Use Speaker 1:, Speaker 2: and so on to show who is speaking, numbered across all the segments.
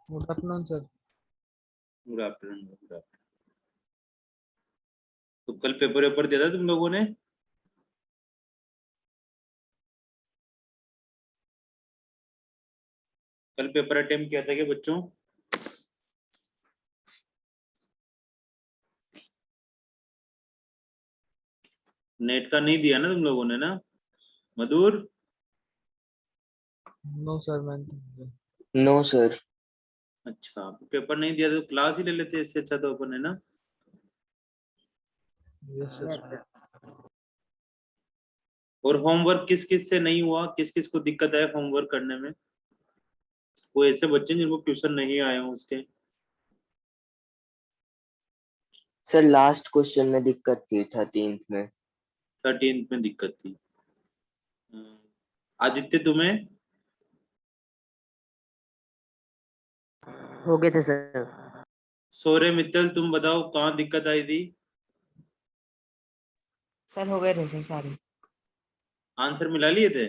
Speaker 1: Good afternoon sir.
Speaker 2: Good afternoon. Good afternoon. तो कल paper दिया था तुम लोगों ने? कल पेपर अटेम्प्ट किया था क्या बच्चों? नेट का नहीं दिया ना तुम लोगों ने ना? मधुर?
Speaker 1: नो सर, मैंने
Speaker 3: नो सर।
Speaker 2: अच्छा, पेपर नहीं दिया तो क्लास ही ले लेते, इससे अच्छा तो अपन है ना।
Speaker 1: Yes sir.
Speaker 2: और होमवर्क किस किस से नहीं हुआ, किस किस को दिक्कत है होमवर्क करने में? वो ऐसे बच्चे जिनको ट्यूशन नहीं आए हो उसके?
Speaker 3: सर लास्ट क्वेश्चन में दिक्कत थी 13th में।
Speaker 2: 13th में दिक्कत थी। आदित्य तुम्हें?
Speaker 4: हो गए थे सर।
Speaker 2: सौर्य मित्तल तुम बताओ कहाँ दिक्कत आई थी?
Speaker 5: सर हो गए थे सर सारे।
Speaker 2: आंसर मिला लिए थे?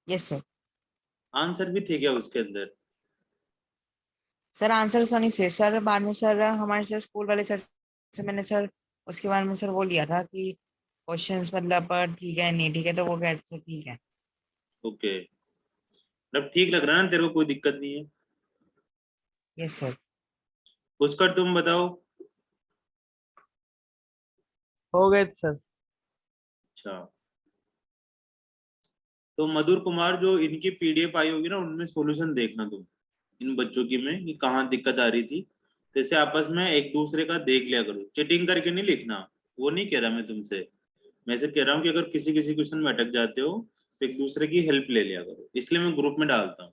Speaker 5: Yes sir.
Speaker 2: आंसर भी थे क्या उसके अंदर?
Speaker 5: सर आंसर सर नहीं से सर बाद में सर हमारे सर स्कूल वाले सर से मैंने सर उसके बाद में सर वो लिया था कि क्वेश्चंस मतलब ठीक है नहीं ठीक है, तो वो कहते थे ठीक है।
Speaker 2: ओके, मतलब ठीक लग रहा है ना तेरे को, कोई दिक्कत नहीं है?
Speaker 5: Yes sir.
Speaker 2: पुष्कर तुम बताओ।
Speaker 1: हो गए सर।
Speaker 2: अच्छा, तो मधुर कुमार जो इनकी पीडीएफ आई होगी ना, उनमें सॉल्यूशन देखना तुम, इन बच्चों की में कि कहाँ दिक्कत आ रही थी। जैसे आपस में एक दूसरे का देख लिया करो, चीटिंग करके नहीं लिखना। वो नहीं कह रहा मैं तुमसे, मैं से कह रहा हूँ कि अगर किसी किसी क्वेश्चन में अटक जाते हो तो एक दूसरे की हेल्प ले लिया करो, इसलिए मैं ग्रुप में डालता हूँ।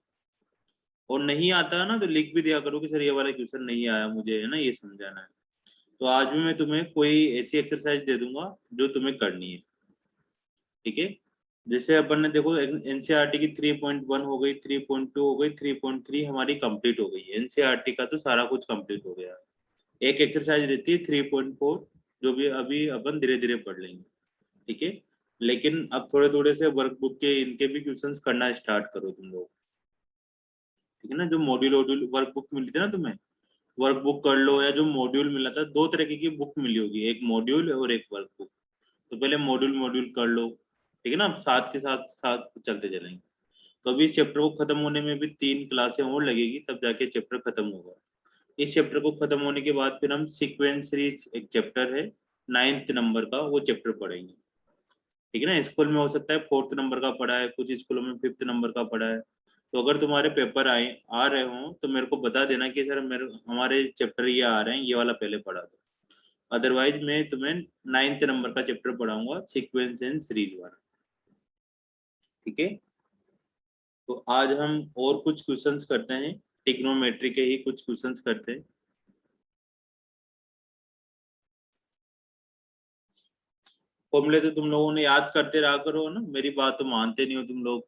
Speaker 2: और नहीं आता ना तो लिख भी दिया करो कि सर ये वाला क्वेश्चन नहीं आया मुझे, है ना, ये समझाना है। तो आज भी मैं तुम्हें कोई ऐसी एक्सरसाइज दे दूंगा जो तुम्हें करनी है, ठीक है? जैसे अपन ने देखो एनसीईआरटी की 3.1 हो गई, 3.2 हो गई, 3.3 हमारी कंप्लीट हो गई है। एनसीईआरटी का तो सारा कुछ कंप्लीट हो गया। एक एक्सरसाइज रहती है 3.4, जो भी अभी अपन धीरे धीरे पढ़ लेंगे, ठीक है? लेकिन अब थोड़े थोड़े से वर्कबुक के इनके भी क्वेश्चंस करना स्टार्ट करो तुम लोग, ठीक है ना? जो मॉड्यूल वॉड्यूल वर्कबुक मिली थी ना तुम्हें, वर्कबुक कर लो, या जो मॉड्यूल मिला था, दो तरीके की बुक मिली होगी, एक मॉड्यूल और एक वर्कबुक। तो पहले मॉड्यूल मॉड्यूल कर लो, ठीक है ना? अब साथ के साथ साथ चलते चलेंगे। तो अभी इस चैप्टर को खत्म होने में भी 3 क्लासें और लगेगी, तब जाके चैप्टर खत्म होगा। इस चैप्टर को खत्म होने के बाद फिर हम सीक्वेंस सीरीज, एक चैप्टर है 9th नंबर का, वो चैप्टर पढ़ेंगे, ठीक है ना? स्कूल में हो सकता है 4th नंबर का पढ़ा है, कुछ स्कूलों में 5th नंबर का पढ़ा है। तो अगर तुम्हारे पेपर आए आ रहे हो तो मेरे को बता देना कि सर मेरे हमारे चैप्टर ये आ रहे हैं, ये वाला पहले पढ़ा दो। अदरवाइज मैं तुम्हें 9th नंबर का चैप्टर पढ़ाऊंगा, सीक्वेंस एंड सीरीज वाला, ठीक है? तो आज हम और कुछ क्वेश्चंस करते हैं, ट्रिग्नोमेट्री के ही कुछ क्वेश्चंस करते हैं। फॉर्मूले तो तुम लोगों ने याद करते रहा करो ना, मेरी बात तो मानते नहीं हो तुम लोग।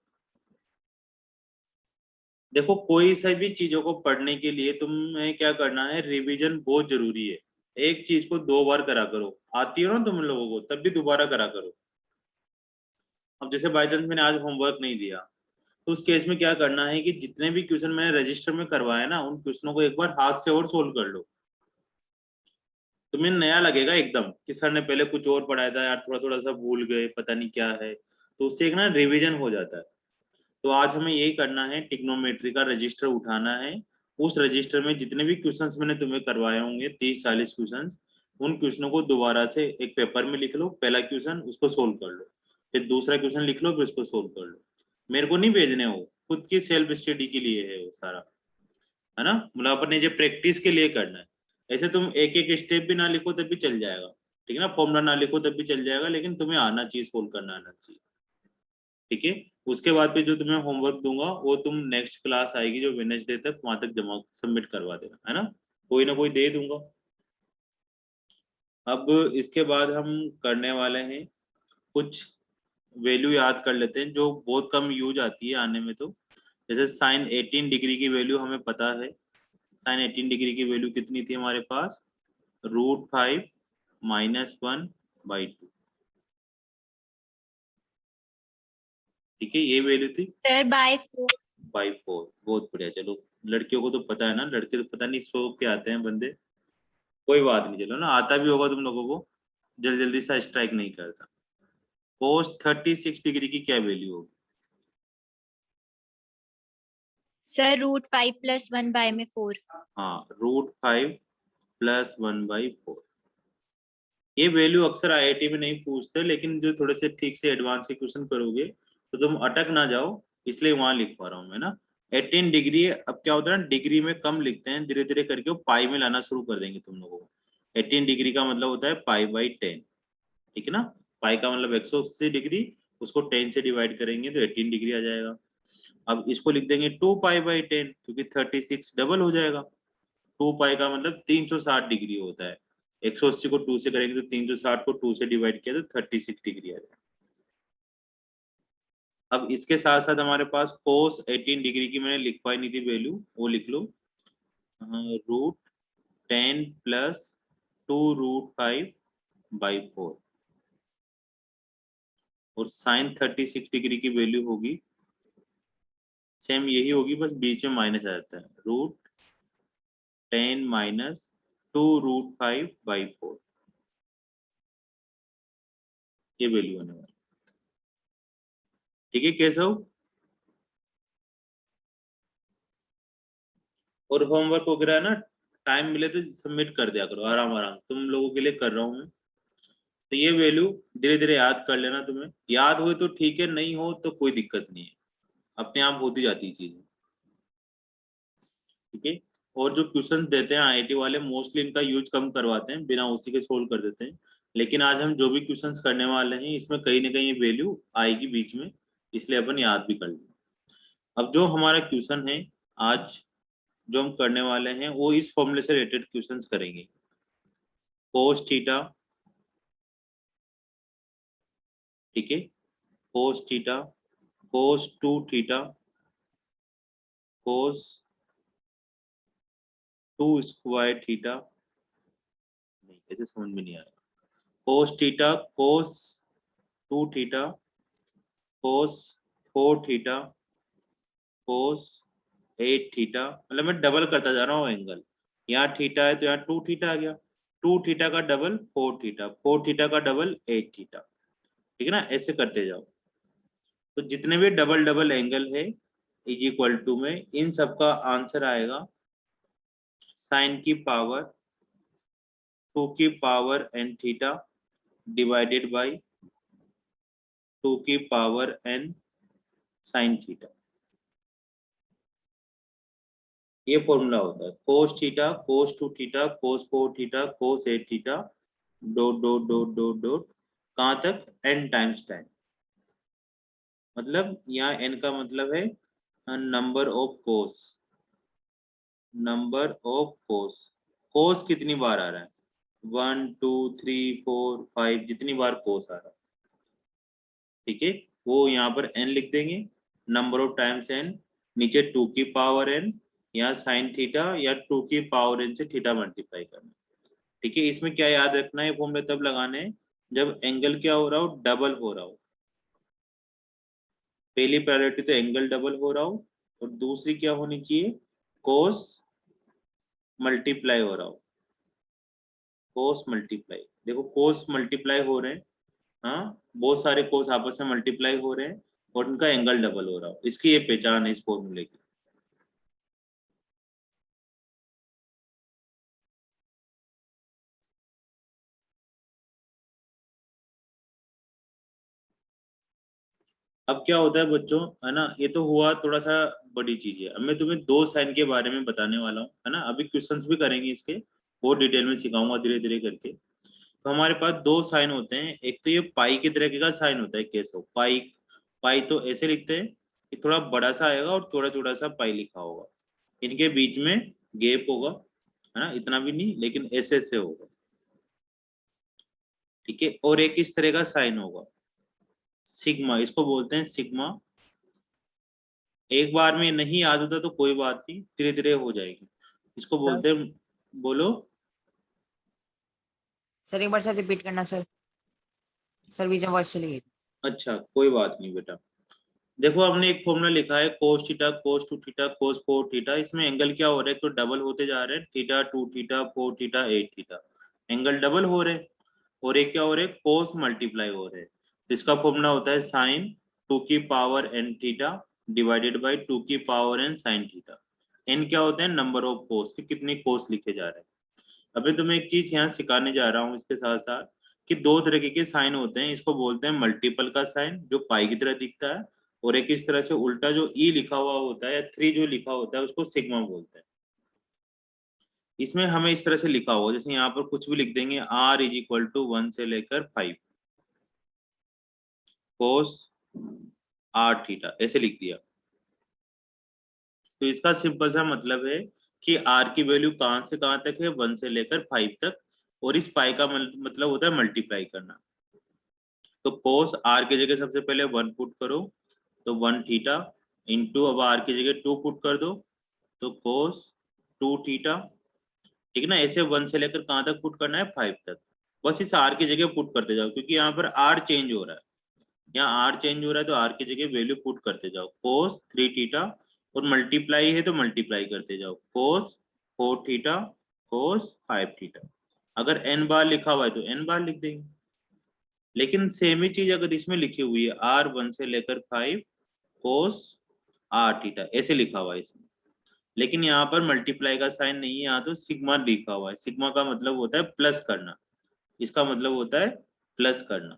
Speaker 2: देखो, कोई सा भी चीजों को पढ़ने के लिए तुम्हें क्या करना है, रिवीजन बहुत जरूरी है। एक चीज को 2 बार करा करो, आती हो ना तुम लोगों को तब भी दोबारा करा करो। अब जैसे बाई चांस मैंने आज होमवर्क नहीं दिया, तो उस केस में क्या करना है कि जितने भी क्वेश्चन मैंने रजिस्टर में करवाए ना, उन क्वेश्चनों को एक बार हाथ से और सोल्व कर लो। तुम्हें नया लगेगा एकदम कि सर ने पहले कुछ और पढ़ाया था यार, थोड़ा थोड़ा सा भूल गए, पता नहीं क्या है। तो उससे एक ना रिवीजन हो जाता है। तो आज हमें यही करना है, ट्रिग्नोमेट्री का रजिस्टर उठाना है। उस रजिस्टर में जितने भी क्वेश्चंस मैंने तुम्हें करवाए होंगे, 30-40 क्वेश्चंस, उन क्वेश्चनों को दोबारा से एक पेपर में लिख लो। पहला क्वेश्चन उसको सोल्व कर लो, फिर दूसरा क्वेश्चन लिख लो, फिर उसको सोल्व कर लो। मेरे को नहीं भेजने हो, खुद की सेल्फ स्टडी के लिए है वो सारा, है ना? मतलब अपन ने जो प्रैक्टिस के लिए करना है। ऐसे तुम एक एक स्टेप भी ना लिखो तब भी चल जाएगा, ठीक है ना? फॉर्मूला ना लिखो तब भी चल जाएगा, लेकिन तुम्हें आना चाहिए, सोल्व करना आना चाहिए, ठीक है? उसके बाद फिर जो तुम्हें होमवर्क दूंगा वो तुम नेक्स्ट क्लास आएगी जो वेडनेसडे तक, वहां तक जमा सबमिट करवा देना, है ना? कोई ना कोई दे दूंगा। अब इसके बाद हम करने वाले हैं कुछ वैल्यू याद कर लेते हैं जो बहुत कम यूज आती है आने में। तो जैसे साइन 18 डिग्री की वैल्यू हमें पता है। साइन 18 डिग्री की वैल्यू कितनी थी हमारे पास? √5 - 1/2, ठीक है, ये वैल्यू थी
Speaker 4: सर बाय 4।
Speaker 2: बाई 4। बहुत बढ़िया। चलो लड़कियों को तो पता है ना, लड़के तो पता नहीं सो के आते हैं बंदे, कोई बात नहीं, चलो ना, आता भी होगा तुम लोगों को, जल्दी जल्दी सा स्ट्राइक नहीं करता। cos 36 डिग्री की क्या वैल्यू होगी?
Speaker 4: सर √5 + 1/4।
Speaker 2: हाँ, √5 + 1/4। ये वैल्यू अक्सर आईआईटी में नहीं पूछते, लेकिन जो थोड़े से ठीक से एडवांस के क्वेश्चन करोगे तो तुम अटक ना जाओ, इसलिए वहां लिख पा रहा हूँ मैं ना। 18 डिग्री, अब क्या होता है ना, डिग्री में कम लिखते हैं, धीरे धीरे करके वो पाई में लाना शुरू कर देंगे तुम लोगों को। 18 डिग्री का मतलब होता है π/10, ठीक है ना। पाई का मतलब 180 डिग्री, उसको 10 से डिवाइड करेंगे तो 18 डिग्री आ जाएगा। अब इसको लिख देंगे 2π/10, क्योंकि 36 डबल हो जाएगा। 2π का मतलब 360 डिग्री होता है। 180 को 2 से करेंगे तो 360 को 2 से डिवाइड किया तो 36 डिग्री आ जाएगा। अब इसके साथ साथ हमारे पास cos 18 डिग्री की मैंने लिख पाई नहीं थी वैल्यू, वो लिख लो, √10 + 2√5/4। और sin 36 डिग्री की वैल्यू होगी सेम यही होगी, बस बीच में माइनस आ जाता है, √10 - 2√5/4। ये वैल्यू होने वाली, ठीक है केशव। और होमवर्क वगैरह ना, टाइम मिले तो सबमिट कर दिया करो, आराम आराम, तुम लोगों के लिए कर रहा हूँ मैं। तो ये वैल्यू धीरे धीरे याद कर लेना, तुम्हें याद हुए तो ठीक है, नहीं हो तो कोई दिक्कत नहीं है, अपने आप होती जाती है चीजें, ठीक है। और जो क्वेश्चंस देते हैं आईआईटी वाले, मोस्टली इनका यूज कम करवाते हैं, बिना उसी के सोल्व कर देते हैं। लेकिन आज हम जो भी क्वेश्चंस करने वाले हैं, इसमें कहीं ना कहीं वैल्यू आएगी बीच में, इसलिए अपन याद भी कर लें। अब जो हमारा क्वेश्चन है आज जो हम करने वाले हैं, वो इस फॉर्मूले से रिलेटेड क्वेश्चंस करेंगे। cos थीटा, ठीक है, cos theta, cos 2 theta, cos 2 square theta, नहीं ऐसे समझ में नहीं आएगा। cos theta, cos 2 theta, cos 4 theta, cos 8 theta, मतलब मैं डबल करता जा रहा हूँ एंगल, यहाँ थीटा है तो यहाँ 2 थीटा आ गया, 2 थीटा का डबल 4 थीटा, 4 थीटा का डबल 8 थीटा, ठीक है ना, ऐसे करते जाओ। तो जितने भी डबल डबल एंगल है इज इक्वल टू में, इन सब का आंसर आएगा साइन की पावर 2 की power n theta divided by 2 की पावर n साइन थीटा। ये फॉर्मूला होता है, cos theta, cos 2 theta, cos 4 theta, cos 8 theta, dot dot dot dot dot, कहाँ तक, n टाइम्स टाइम, मतलब यहाँ n का मतलब है number of cos, number of cos, cos कितनी बार आ रहा है, 1 2 3 4 5, जितनी बार कोस आ रहा है, ठीक है, वो यहाँ पर n लिख देंगे, नंबर ऑफ टाइम्स n, नीचे 2 की पावर n, यहाँ साइन थीटा या 2 की पावर n से थीटा मल्टीप्लाई करना, ठीक है। इसमें क्या याद रखना है, फॉर्मूले तब लगाने हैं जब एंगल क्या हो रहा हो, डबल हो रहा हो। पहली प्रायोरिटी तो एंगल डबल हो रहा हो, और दूसरी क्या होनी चाहिए, कोस मल्टीप्लाई हो रहा हो, कोस मल्टीप्लाई, देखो कोस मल्टीप्लाई हो रहे हैं, हाँ बहुत सारे कोस आपस में मल्टीप्लाई हो रहे हैं और उनका एंगल डबल हो रहा हो, इसकी ये पहचान है इस फॉर्मूले की। अब क्या होता है बच्चों, है ना, ये तो हुआ थोड़ा सा बड़ी चीज है, अब मैं तुम्हें दो साइन के बारे में बताने वाला हूँ, है ना, अभी क्वेश्चंस भी करेंगे इसके, वो डिटेल में सिखाऊंगा धीरे धीरे करके। तो हमारे पास दो साइन होते हैं, एक तो ये पाई के तरह का साइन होता है, कैसे पाई, पाई तो ऐसे लिखते हैं कि थोड़ा बड़ा सा आएगा और थोड़ा थोड़ा सा पाई लिखा होगा, इनके बीच में गैप होगा, है ना, इतना भी नहीं लेकिन ऐसे ऐसे होगा, ठीक है। और एक इस तरह का साइन होगा सिग्मा, इसको बोलते हैं सिग्मा। एक बार में नहीं याद होता तो कोई बात नहीं, धीरे धीरे हो जाएगी, इसको बोलते हैं, बोलो
Speaker 5: सर एक बार सर रिपीट करना सर, बीच में वॉइस चली गई।
Speaker 2: अच्छा कोई बात नहीं बेटा, देखो हमने एक फॉर्मूला लिखा है cos theta cos 2 theta cos 4 theta. इसमें एंगल क्या हो रहा है, तो डबल होते जा रहे हैं, theta 2 theta 4 theta 8 theta, angle double हो रहे हैं। और एक क्या हो रहे हैं, cos मल्टीप्लाई हो रहे हैं। तो इसका फॉर्मूला होता है sin 2 की power n theta divided by 2 की power n sin theta. n क्या होता है, नंबर ऑफ cos, कि कितनी cos लिखे जा रहे हैं। अभी तुम्हें एक चीज यहाँ सिखाने जा रहा हूँ इसके साथ साथ, कि दो तरीके के साइन होते हैं। इसको बोलते हैं मल्टीपल का साइन, जो पाई की तरह दिखता है, और एक इस तरह से उल्टा जो ई लिखा हुआ होता है या 3 जो लिखा होता है, उसको सिग्मा बोलते हैं। इसमें हमें इस तरह से लिखा होगा, जैसे यहाँ पर कुछ भी लिख देंगे, r इज इक्वल टू 1 से लेकर 5 कोस r थीटा, ऐसे लिख दिया। तो इसका सिंपल सा मतलब है कि r की वैल्यू कहां से कहां तक है, 1 से लेकर 5 तक, और इस पाई का मतलब होता है मल्टीप्लाई करना। तो कोस r की जगह सबसे पहले 1 पुट करो, तो 1 थीटा, इंटू अब r की जगह 2 पुट कर दो, तो कोस 2 थीटा। ठीक है ना, ऐसे 1 से लेकर कहां तक पुट करना है, 5 तक। बस इस r की जगह पुट करते जाओ, क्योंकि यहाँ पर r चेंज हो रहा है, यहाँ r चेंज हो रहा है, तो r की जगह वैल्यू पुट करते जाओ। कोस 3 थीटा, और मल्टीप्लाई है तो मल्टीप्लाई करते जाओ, कोस 4 थीटा कोस 5 थीटा। अगर n बार लिखा हुआ है तो n बार लिख देंगे। लेकिन सेम ही चीज अगर इसमें लिखी हुई है, r 1 से लेकर 5 कोस r थीटा, ऐसे लिखा हुआ है इसमें, लेकिन यहाँ पर मल्टीप्लाई का साइन नहीं है, यहाँ तो सिग्मा लिखा हुआ है। सिग्मा का मतलब होता है प्लस करना, इसका मतलब होता है प्लस करना।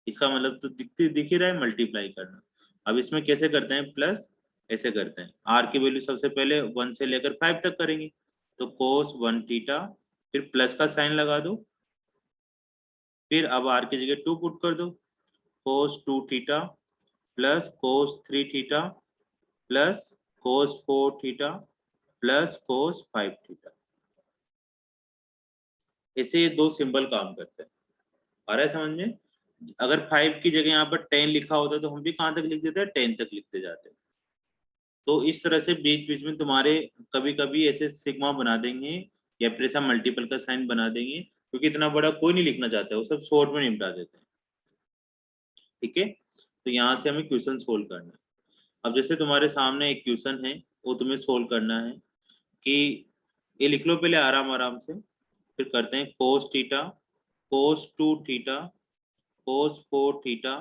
Speaker 2: इसका मतलब तो दिख ही रहा है, मल्टीप्लाई करना। अब इसमें कैसे करते हैं, प्लस ऐसे करते हैं। r की वैल्यू सबसे पहले 1 से लेकर 5 तक करेंगे, तो कोस 1 थीटा, फिर प्लस का साइन लगा दो, फिर अब r की जगह 2 पुट कर दो, कोस 2 थीटा प्लस कोस 3 थीटा प्लस कोस 4 थीटा प्लस कोस 5 थीटा। ऐसे ये दो सिंबल काम करते हैं। आ रहा है समझ में? अगर 5 की जगह यहाँ पर 10 लिखा होता तो हम भी कहाँ तक लिख देते हैं, 10 तक लिखते जाते। तो इस तरह से बीच बीच में तुम्हारे कभी कभी ऐसे सिग्मा बना देंगे, या फिर ऐसा मल्टीपल का साइन बना देंगे, क्योंकि इतना बड़ा कोई नहीं लिखना चाहता है, वो सब शॉर्ट में निपटा देते हैं। ठीक है, तो यहाँ से हमें क्वेश्चन सोल्व करना है। अब जैसे तुम्हारे सामने एक क्वेश्चन है, वो तुम्हें सोल्व करना है, कि ये लिख लो पहले आराम आराम से, फिर करते हैं cos theta cos 2 theta cos 4 theta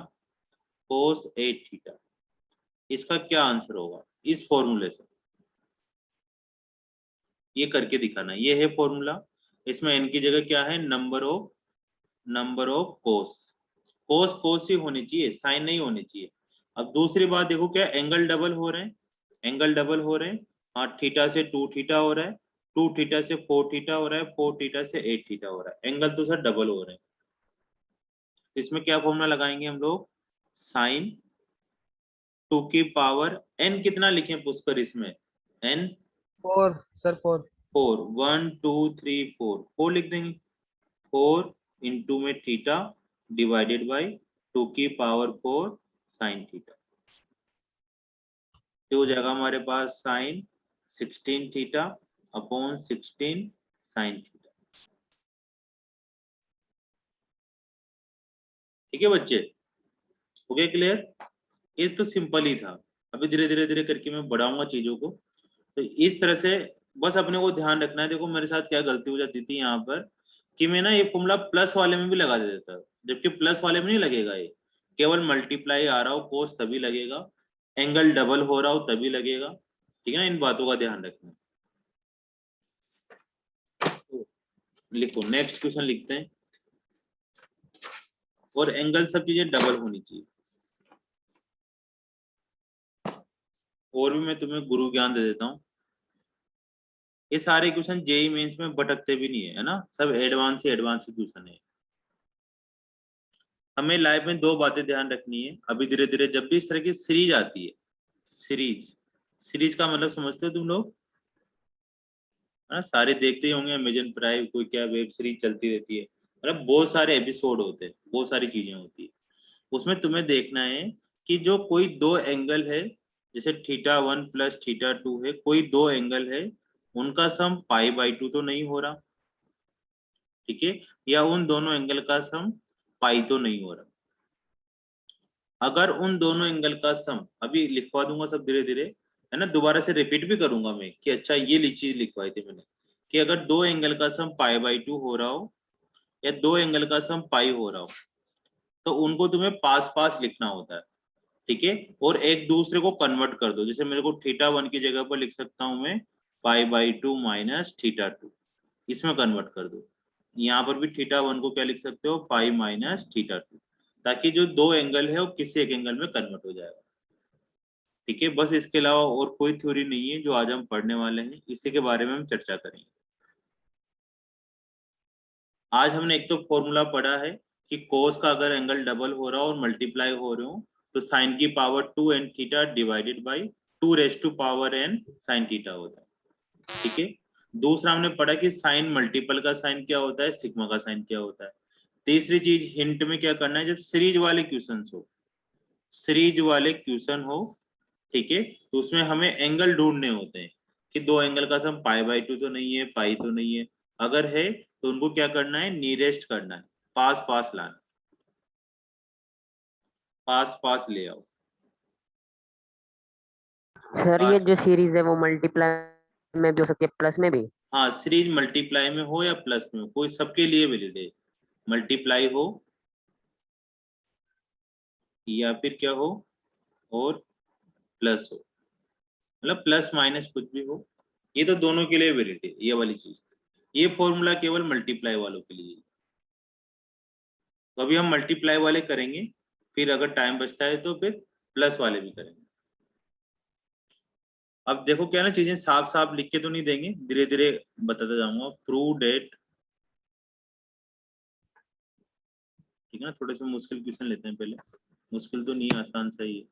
Speaker 2: cos 8 theta. इसका क्या आंसर होगा इस फॉर्मूले से, ये करके दिखाना। ये है फॉर्मूला, इसमें n की जगह क्या है, नंबर ऑफ कोस। कोस कोस ही होनी चाहिए, साइन नहीं होनी चाहिए। अब दूसरी बात देखो, क्या एंगल डबल हो रहे हैं, एंगल डबल हो रहे हैं। हाँ, थीटा से 2 थीटा हो रहा है, 2 थीटा से 4 थीटा हो रहा है, 4 थीटा से 8 थीटा हो रहा है, एंगल तो सर डबल हो रहे हैं। तो इसमें क्या फॉर्मूला लगाएंगे हम लोग, साइन 2 की पावर n कितना लिखें पुष्कर इसमें, n
Speaker 1: 4 सर 4।
Speaker 2: 4, 1 2 3 4, 4 लिख देंगे। 4 इंटू में थीटा डिवाइडेड बाई 2 की पावर 4 साइन थीटा। तो हो जाएगा हमारे पास sine 16 theta upon 16 sine theta. ठीक है बच्चे, हो गया क्लियर? ये तो सिंपल ही था, अभी धीरे धीरे धीरे करके मैं बढ़ाऊंगा चीजों को। तो इस तरह से बस अपने को ध्यान रखना है। देखो मेरे साथ क्या गलती हो जाती थी यहाँ पर, कि मैं ना ये फॉर्मूला प्लस वाले में भी लगा देता था, जबकि प्लस वाले में नहीं लगेगा, ये केवल मल्टीप्लाई आ रहा हो कोस तभी लगेगा, एंगल डबल हो रहा हो तभी लगेगा। ठीक है ना, इन बातों का ध्यान रखना। तो लिखो, नेक्स्ट क्वेश्चन लिखते हैं। और एंगल सब चीजें डबल होनी चाहिए। और भी मैं तुम्हें गुरु ज्ञान दे देता हूँ, ये सारे क्वेश्चन जेई मेंस में भटकते भी नहीं है ना, सब एडवांस ही क्वेश्चन है। हमें लाइफ में दो बातें ध्यान रखनी है अभी धीरे धीरे। जब भी इस तरह की सीरीज आती है, सीरीज का मतलब समझते हो तुम लोग, है सारे देखते ही होंगे, अमेजन प्राइम कोई क्या वेब सीरीज चलती रहती है, मतलब बहुत सारे एपिसोड होते हैं, बहुत सारी चीजें होती है। उसमें तुम्हें देखना है कि जो कोई दो एंगल है, जैसे θ1 प्लस θ2 है, कोई दो एंगल है, उनका सम π/2 तो नहीं हो रहा, ठीक है, या उन दोनों एंगल का सम पाई तो नहीं हो रहा। अगर उन दोनों एंगल का सम, अभी लिखवा दूंगा सब धीरे धीरे, है ना, दोबारा से रिपीट भी करूंगा मैं कि अच्छा ये चीज लिखवाई थी मैंने, कि अगर दो एंगल का सम π/2 हो रहा हो या दो एंगल का सम पाई हो रहा हो, तो उनको तुम्हें पास पास लिखना होता है, ठीक है, और एक दूसरे को कन्वर्ट कर दो। जैसे मेरे को θ1 की जगह पर लिख सकता हूं मैं π/2 माइनस θ2, इसमें कन्वर्ट कर दो। यहाँ पर भी θ1 को क्या लिख सकते हो, पाई माइनस θ2, ताकि जो दो एंगल है वो किसी एक एंगल में कन्वर्ट हो जाएगा, ठीक है। बस इसके अलावा और कोई थ्योरी नहीं है जो आज हम पढ़ने वाले हैं, इसी के बारे में हम चर्चा करेंगे। आज हमने एक तो फॉर्मूला पढ़ा है कि कोस का अगर एंगल डबल हो रहा हो और मल्टीप्लाई हो रहे हो तो साइन की power 2 n theta divided by 2n sin theta होता है, ठीक है। दूसरा हमने पढ़ा कि साइन मल्टीपल का साइन क्या होता है, सिग्मा का साइन क्या होता है। तीसरी चीज हिंट में क्या करना है, जब सीरीज वाले क्वेश्चन हो, सीरीज वाले क्वेश्चन हो, ठीक है, तो उसमें हमें एंगल ढूंढने होते हैं कि दो एंगल का सम π/2 तो नहीं है, पाई तो नहीं है, अगर है तो उनको क्या करना है, नियरेस्ट करना है, पास पास लाना, पास पास ले आओ।
Speaker 1: सर ये
Speaker 2: पास,
Speaker 1: जो सीरीज है वो मल्टीप्लाई में भी हो सकती है, प्लस में भी।
Speaker 2: हाँ, सीरीज मल्टीप्लाई में हो या प्लस में हो, कोई सबके लिए वैलिड है, मल्टीप्लाई हो या फिर क्या हो, और प्लस हो, मतलब प्लस माइनस कुछ भी हो, ये तो दोनों के लिए वैलिड है ये वाली चीज। ये फॉर्मूला केवल मल्टीप्लाई वालों के लिए, तो अभी हम मल्टीप्लाई वाले करेंगे, फिर अगर टाइम बचता है तो फिर प्लस वाले भी करेंगे। अब देखो क्या ना, चीजें साफ साफ लिख के तो नहीं देंगे, धीरे धीरे बताता जाऊंगा। प्रूव डेट, ठीक है ना, थोड़े से मुश्किल क्वेश्चन लेते हैं पहले, मुश्किल तो नहीं, आसान सा ही है।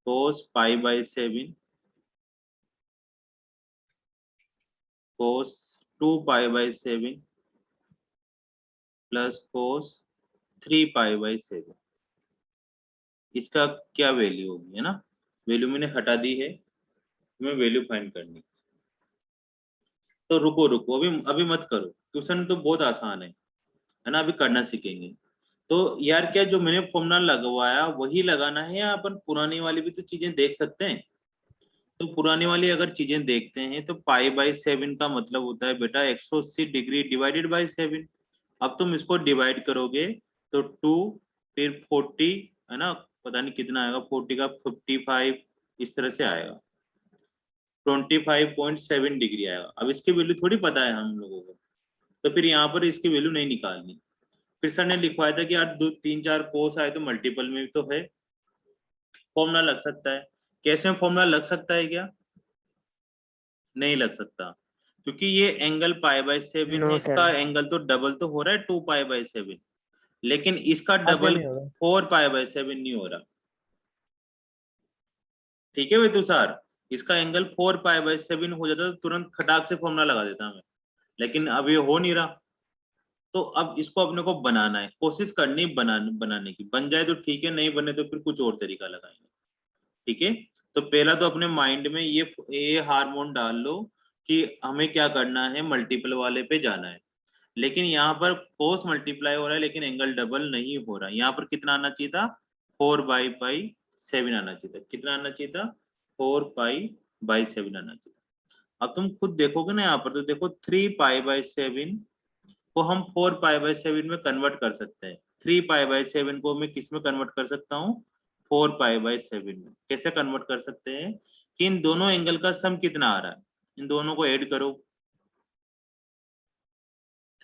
Speaker 2: cos π/7 cos 2π/7 प्लस cos 3π/7, इसका क्या वैल्यू होगी, है ना, वैल्यू मैंने हटा दी है, तुम्हें वैल्यू फाइंड करनी। तो रुको रुको, अभी मत करो, क्वेश्चन तो बहुत आसान है ना, अभी करना सीखेंगे। तो यार क्या जो मैंने फॉर्मूला लगवाया वही लगाना है, या अपन पुरानी वाली भी तो चीजें देख सकते हैं। तो पुरानी वाली अगर चीजें देखते हैं तो π/7 का मतलब होता है बेटा 180 डिग्री डिवाइडेड बाई 7। अब तुम इसको डिवाइड करोगे तो 2 फिर 40, है ना, पता नहीं कितना आएगा, 40 का 55, इस तरह से आएगा, 25.7 डिग्री आएगा। अब इसकी वैल्यू थोड़ी पता है हम लोगों को, तो फिर यहाँ पर इसकी वैल्यू नहीं निकालनी। फिर सर ने लिखवाया था कि यार 2 3 4 कोस आए तो मल्टीपल में तो है, फॉर्मूला लग सकता है। कैसे में फॉर्मूला लग सकता है क्या, नहीं लग सकता, क्योंकि ये एंगल π/7 है,
Speaker 1: नो
Speaker 2: इसका
Speaker 1: सर,
Speaker 2: एंगल तो डबल तो हो रहा है 2π/7, लेकिन इसका
Speaker 1: आगे
Speaker 2: डबल
Speaker 1: नहीं होगा।
Speaker 2: 4π/7 नहीं हो रहा, ठीक है भाई तुषार, इसका एंगल 4π/7 हो जाता तो तुरंत खटाक से फॉर्मूला लगा देता मैं, लेकिन अब ये हो नहीं रहा। तो अब इसको अपने को बनाना है, कोशिश करनी बनाने की, बन जाए तो ठीक है, नहीं बने तो फिर कुछ और तरीका लगाएंगे, ठीक है। तो पहला तो अपने माइंड में ये हार्मोन डाल लो कि हमें क्या करना है, मल्टीपल वाले पे जाना है। लेकिन यहाँ पर कोस मल्टीप्लाई हो रहा है लेकिन एंगल डबल नहीं हो रहा, यहाँ पर कितना आना चाहिए था, 4/7 आना चाहिए था, कितना आना चाहिए था, 4π/7 आना चाहिए था। अब तुम खुद देखोगे ना यहाँ पर, तो देखो 3π/7 को हम 4π/7 में कन्वर्ट कर सकते हैं। 3π/7 को मैं किस में कन्वर्ट कर सकता हूँ, 4π/7 में। कैसे कन्वर्ट कर सकते हैं कि इन दोनों एंगल का सम कितना आ रहा है, इन दोनों को ऐड करो,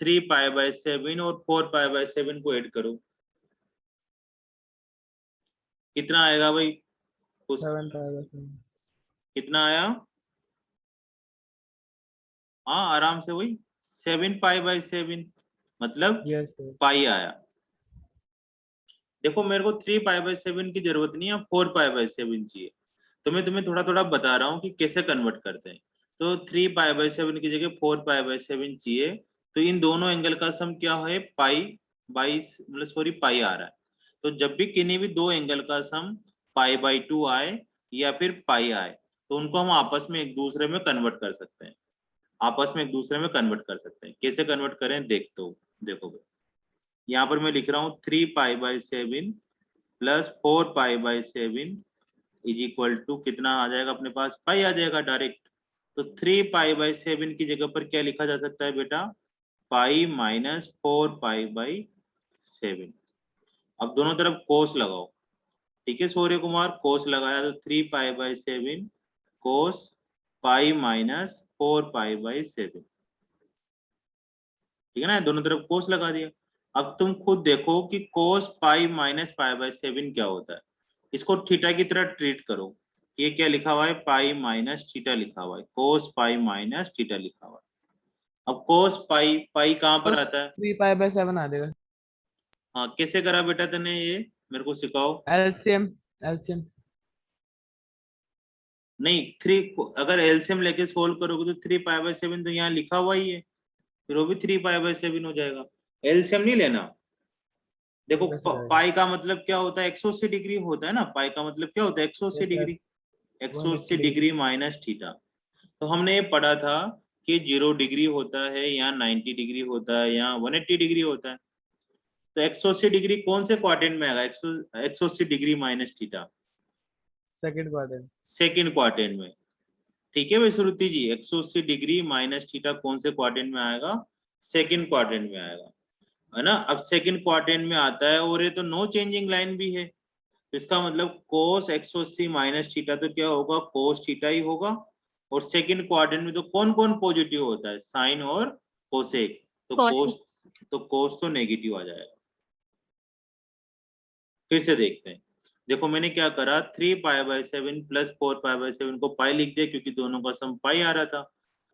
Speaker 2: 3π/7 और 4π/7 को ऐड करो, कितना आएगा भाई, उस
Speaker 1: 7/7।
Speaker 2: कितना आया, हाँ आराम से वही 7π/7, मतलब
Speaker 1: यस सर।
Speaker 2: पाई आया। देखो मेरे को 3π/7 की जरूरत नहीं है, 4π/7 चाहिए, तो मैं तुम्हें थोड़ा थोड़ा बता रहा हूँ कि कैसे कन्वर्ट करते हैं। तो 3π/7 की जगह 4π/7 चाहिए, तो इन दोनों एंगल का सम क्या है, मतलब सॉरी पाई आ रहा है। तो जब भी किन्हीं भी दो एंगल का सम π/2 आए या फिर पाई आए, तो उनको हम आपस में एक दूसरे में कन्वर्ट कर सकते हैं, आपस में एक दूसरे में कन्वर्ट कर सकते हैं। कैसे कन्वर्ट करें देखो, यहाँ पर मैं लिख रहा हूँ 3π/7 प्लस 4π/7 इज इक्वल टू कितना आ जाएगा अपने पास, पाई आ जाएगा डायरेक्ट। तो 3π/7 की जगह पर क्या लिखा जा सकता है बेटा, पाई माइनस 4π/7। अब दोनों तरफ कोस लगाओ, ठीक है सूर्य कुमार, कोस लगाया तो 3π/7 कोस पाई माइनस 4π/7, ठीक है ना, दोनों तरफ कोस लगा दिया। अब तुम खुद देखो कि कोस पाई माइनस π/7 क्या होता है, इसको थीटा की तरह ट्रीट करो। ये क्या लिखा हुआ है, पाई माइनस थीटा लिखा हुआ है, कोस पाई माइनस थीटा लिखा हुआ है। अब कोस पाई, पाई कहाँ पर आता है,
Speaker 6: 3π/7 आ जाएगा।
Speaker 2: हाँ कैसे करा बेटा तूने, ये मेरे को सिखाओ।
Speaker 6: एलसीएम एलसीएम
Speaker 2: नहीं, थ्री, अगर एलसीएम लेके सोल्व करोगे तो 3π/7 तो यहाँ लिखा हुआ ही है, फिर वो भी 3π/7 हो जाएगा। एलसीएम नहीं लेना। देखो
Speaker 6: कैसे जाएगा?
Speaker 2: पाई का मतलब क्या होता है, 180 डिग्री होता है ना, पाई का मतलब क्या होता है, 180
Speaker 6: Yes, sir.
Speaker 2: Degree, 180
Speaker 6: 180
Speaker 2: degree minus theta. तो हमने ये पढ़ा था कि 0 डिग्री होता है या 90 डिग्री होता है या 180 डिग्री होता है। तो 180 डिग्री कौन से क्वाड्रेंट में आएगा, 180 degree minus theta
Speaker 6: second quadrant.
Speaker 2: Second quadrant में, ठीक है भाई श्रुति जी, 180 डिग्री माइनस थीटा कौन से क्वाड्रेंट में आएगा, सेकंड क्वाड्रेंट में आएगा, है ना। अब सेकंड क्वाड्रेंट में आता है और ये तो नो चेंजिंग लाइन भी है, तो इसका मतलब कोस 180 माइनस थीटा तो क्या होगा, कोस थीटा ही होगा। और सेकंड क्वाड्रेंट में तो कौन कौन पॉजिटिव होता है, साइन और कोसेक, तो कोस तो नेगेटिव आ जाएगा। फिर से देखते हैं, देखो मैंने क्या करा, 3π/7 प्लस 4π/7 को पाई लिख दिया क्योंकि दोनों का सम पाई आ रहा था,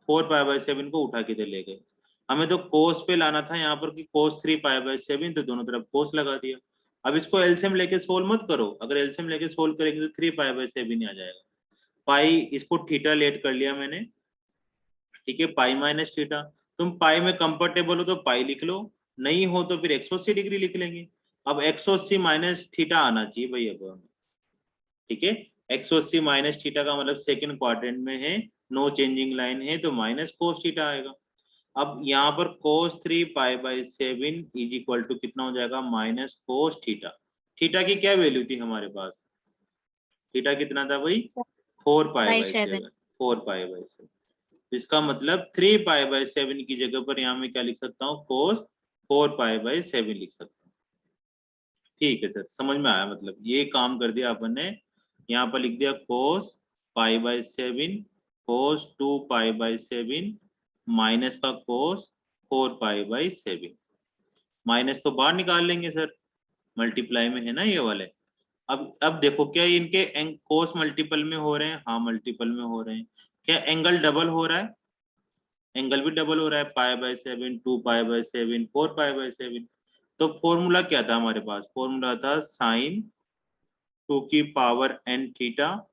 Speaker 2: 4π/7 को उठा के ले गए। हमें तो कोस पे लाना था यहाँ पर कि कोस 3π/7, तो दोनों तरफ कोस लगा दिया। अब इसको एलसीएम लेके सोल्व मत करो, अगर एलसीएम लेके सोल्व करेंगे तो 3π/7 ही आ जाएगा। पाई, इसको थीटा लेट कर लिया मैंने, ठीक है, पाई माइनस थीटा। तुम पाई में कंफर्टेबल हो तो पाई लिख लो, नहीं हो तो फिर 180 डिग्री लिख लेंगे। अब 180 माइनस थीटा आना चाहिए भाई अब, ठीक है, 180 माइनस थीटा का मतलब सेकंड क्वाड्रेंट में है, नो चेंजिंग लाइन है, तो माइनस कोस थीटा आएगा। अब यहाँ पर कोस 3π/7 इज इक्वल टू कितना हो जाएगा, माइनस कोस थीटा। थीटा की क्या वैल्यू थी हमारे पास, थीटा कितना था भाई, 4π/7, 4π/7। इसका मतलब 3π/7 की जगह पर यहाँ मैं क्या लिख सकता हूँ, कोस 4π/7 लिख सकता हूँ। ठीक है सर, समझ में आया, मतलब ये काम कर दिया अपन ने, यहाँ पर लिख दिया कोस π/7, कोस 2π/7 माइनस का कोस 4π/7। माइनस तो बाहर निकाल लेंगे सर, मल्टीप्लाई में है ना ये वाले। अब देखो क्या इनके कोस मल्टीपल में हो रहे हैं, हाँ मल्टीपल में हो रहे हैं। क्या एंगल डबल हो रहा है, एंगल भी डबल हो रहा है, π/7, 2π/7, 4π/7। तो फॉर्मूला क्या था हमारे पास, फॉर्मूला था साइन 2 की power n theta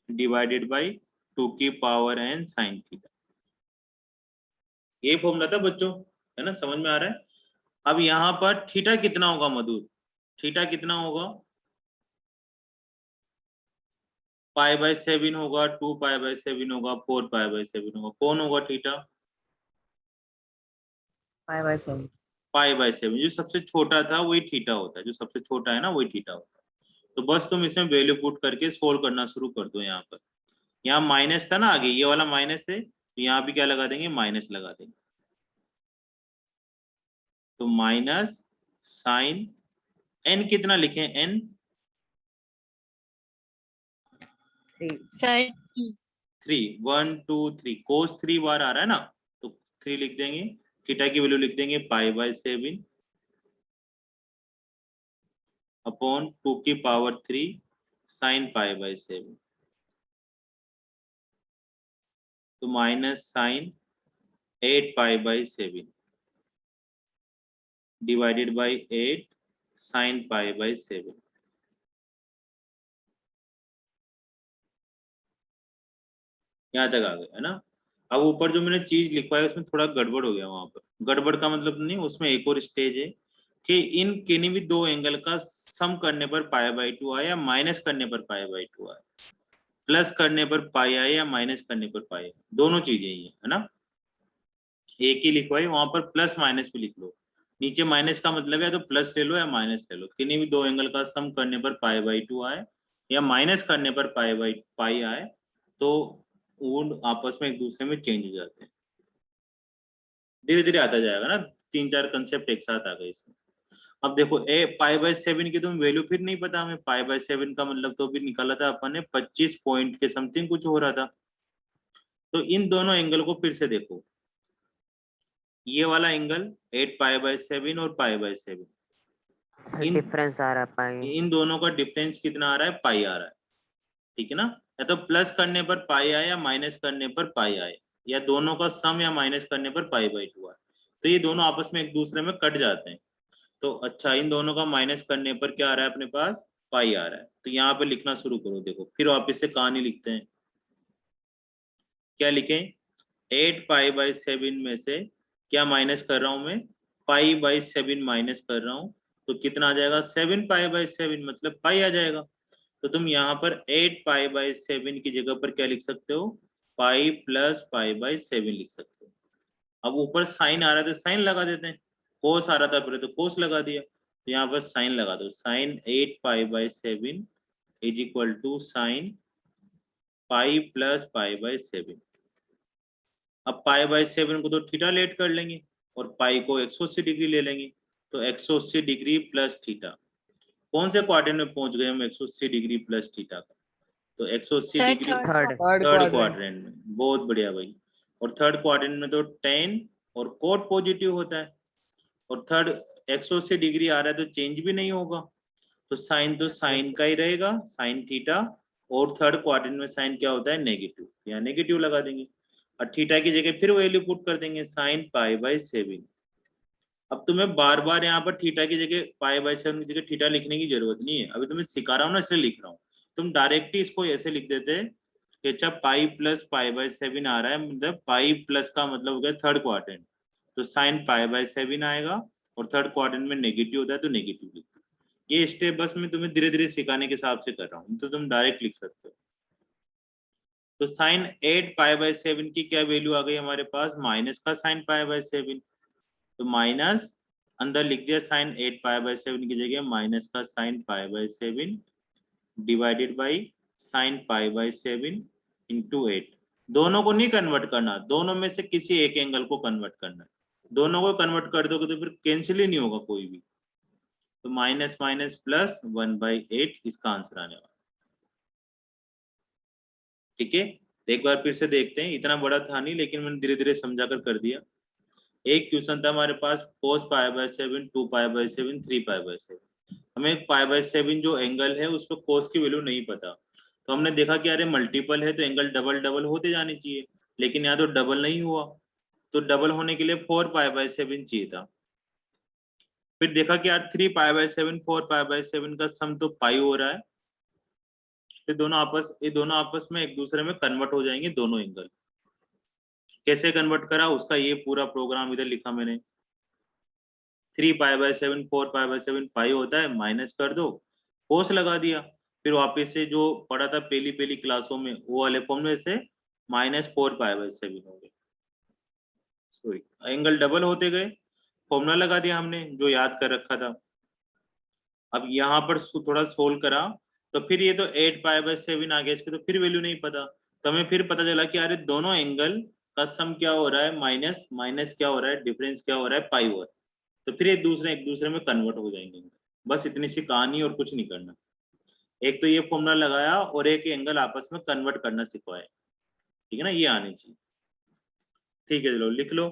Speaker 2: divided by 2 की पावर n साइन थीटा, ये फॉर्मूला था बच्चों, है ना, समझ में आ रहा है। अब यहाँ पर थीटा कितना होगा मधुर, थीटा कितना होगा, π/7 होगा, 2π/7 होगा, 4π/7 होगा, कौन होगा थीटा,
Speaker 5: π/7।
Speaker 2: π/7 जो सबसे छोटा था वही थीटा होता है, जो सबसे छोटा है ना वही थीटा होता है। तो बस तुम इसमें वैल्यू पुट करके सोल्व करना शुरू कर दो। यहाँ पर, यहाँ माइनस था ना आगे, ये वाला माइनस है, तो यहाँ भी क्या लगा देंगे, माइनस लगा देंगे। तो माइनस साइन n कितना लिखें, n
Speaker 4: सर
Speaker 2: 3, 1 2 3, कोस 3 बार आ रहा है ना, तो 3 लिख देंगे, थीटा की वैल्यू लिख देंगे π/7 अपॉन 2 की पावर 3 साइन π/7, तो minus sine 8π/7 divided by 8 sine π/7। यहाँ तक आ गया है ना। अब ऊपर जो मैंने चीज लिखवाया उसमें थोड़ा गड़बड़ हो गया, वहां पर गड़बड़ का मतलब नहीं, उसमें एक और स्टेज है कि इन किन्हीं भी दो एंगल का सम करने पर π/2 आया, माइनस करने पर π/2 आया, प्लस करने पर पाई आए या माइनस करने पर पाई, दोनों चीजें ही है ना। एक ही लिखवाई, वहां पर प्लस माइनस भी लिख लो, नीचे माइनस का मतलब है तो प्लस ले लो या माइनस ले लो, किन्हीं भी दो एंगल का सम करने पर π/2 आए या माइनस करने पर π आए तो वो आपस में एक दूसरे में चेंज हो जाते हैं। धीरे धीरे आता जाएगा ना, 3-4 कंसेप्ट एक साथ आ गए इसमें। अब देखो π/7 की तुम वैल्यू फिर नहीं पता हमें, π/7 का मतलब तो भी निकाला था अपन ने 25 पॉइंट के समथिंग कुछ हो रहा था। तो इन दोनों एंगल को फिर से देखो, ये वाला एंगल 8π/7 और π/7, इन
Speaker 1: डिफरेंस आ रहा है पाई।
Speaker 2: इन दोनों का डिफरेंस कितना आ रहा है, पाई आ रहा है, ठीक है ना। या तो प्लस करने पर पाई आए या माइनस करने पर पाई आए, या दोनों का सम या माइनस करने पर π/2 आए, तो ये दोनों आपस में एक दूसरे में कट जाते हैं। तो अच्छा, इन दोनों का माइनस करने पर क्या आ रहा है अपने पास, पाई आ रहा है। तो यहाँ पे लिखना शुरू करो, देखो फिर वापस से कहानी लिखते हैं। क्या लिखें, 8π/7 में से क्या माइनस कर रहा हूं मैं, π/7 माइनस कर रहा हूं, तो कितना आ जाएगा 7π/7, मतलब पाई आ जाएगा। तो तुम यहाँ पर 8π/7 की जगह पर क्या लिख सकते हो, पाई प्लस π/7 लिख सकते हो। अब ऊपर साइन आ रहा है तो साइन लगा देते हैं, कोस आ रहा था पहले तो कोस लगा दिया, तो यहाँ पर साइन लगा दो, sine 8π/7 is equal to sine pi plus π/7। अब π/7 को तो थीटा लेट कर लेंगे और पाई को 180 डिग्री ले लेंगे, तो 180 डिग्री प्लस थीटा, कौन से क्वाड्रेंट में पहुंच गए हम 180 डिग्री प्लस थीटा का, तो 180
Speaker 4: sir
Speaker 2: degree
Speaker 4: third
Speaker 1: third
Speaker 6: third
Speaker 2: third
Speaker 6: quadrant.
Speaker 2: Quadrant में, बहुत बढ़िया भाई। और थर्ड क्वाड्रेंट में तो tan और कोट पॉजिटिव होता है, और थर्ड 180 डिग्री आ रहा है तो चेंज भी नहीं होगा, तो साइन तो साइन का ही रहेगा, साइन थीटा, और थर्ड क्वाड्रेंट में साइन क्या होता है, नेगेटिव, या नेगेटिव लगा देंगे, और थीटा की जगह फिर वैल्यू पुट कर देंगे साइन π/7। अब तुम्हें बार बार यहाँ पर थीटा की जगह π/7 की जगह थीटा लिखने की जरूरत नहीं है, अभी तुम्हें सिखा रहा हूँ ना इसलिए लिख रहा हूँ। तुम डायरेक्ट ही इसको ऐसे लिख देते कि अच्छा पाई प्लस π/7 आ रहा है, मतलब पाई प्लस का मतलब हो गया थर्ड क्वाड्रेंट, तो साइन π/7 आएगा, और थर्ड क्वाड्रेंट में नेगेटिव होता है तो नेगेटिव लिखते। ये स्टेप बस मैं तुम्हें धीरे धीरे सिखाने के हिसाब से कर रहा हूँ, तो तुम डायरेक्ट लिख सकते हो। तो साइन 8π/7 की क्या वैल्यू आ गई हमारे पास, माइनस का साइन π/7, तो माइनस अंदर लिख दिया साइन 8π/7 की जगह माइनस का sine π/7 divided by sine π/7 into 8। दोनों को नहीं कन्वर्ट करना, दोनों में से किसी एक एंगल को कन्वर्ट करना है, दोनों को कन्वर्ट कर दोगे तो फिर कैंसिल ही नहीं होगा कोई भी, तो माइनस माइनस प्लस 1/8 इसका आंसर आने वाला, ठीक है। एक बार फिर से देखते हैं, इतना बड़ा था नहीं लेकिन मैंने धीरे धीरे समझा कर दिया। एक क्वेश्चन था हमारे पास cos π/7, 2π/7, 3π/7, हमें π/7 जो एंगल है उस पर cos की वैल्यू नहीं पता, तो हमने देखा कि अरे मल्टीपल है तो एंगल डबल डबल होते जाने चाहिए, लेकिन यहाँ तो डबल नहीं हुआ, तो डबल होने के लिए 4π/7 चाहिए था। फिर देखा कि यार 3π/7 4π/7 का सम तो पाई हो रहा है, ये दोनों आपस में एक दूसरे में कन्वर्ट हो जाएंगे दोनों एंगल। कैसे कन्वर्ट करा उसका ये पूरा प्रोग्राम इधर लिखा मैंने। 3π/7 4π/7 पाई होता है, माइनस कर दो, कोस लगा दिया, फिर वापस से जो पढ़ा था पहली क्लासों में वो वाले फॉर्मूले से -4π/7 हो गए, सॉरी एंगल डबल होते गए, फॉर्मूला लगा दिया हमने जो याद कर रखा था। अब यहाँ पर थोड़ा सोल्व करा तो फिर ये तो 8π/7 आ गया, इसके तो फिर वैल्यू नहीं पता, तो हमें फिर पता चला कि अरे दोनों एंगल का सम क्या हो रहा है, माइनस माइनस क्या हो रहा है, डिफरेंस क्या हो रहा है, पाई हो रहा है, तो फिर एक दूसरे में कन्वर्ट हो जाएंगे। बस इतनी सी कहानी, और कुछ नहीं करना। एक तो ये फॉर्मूला लगाया और एक एंगल आपस में कन्वर्ट करना सिखवाया, ठीक है ना, ये आनी चाहिए। ठीक है चलो लिख लो,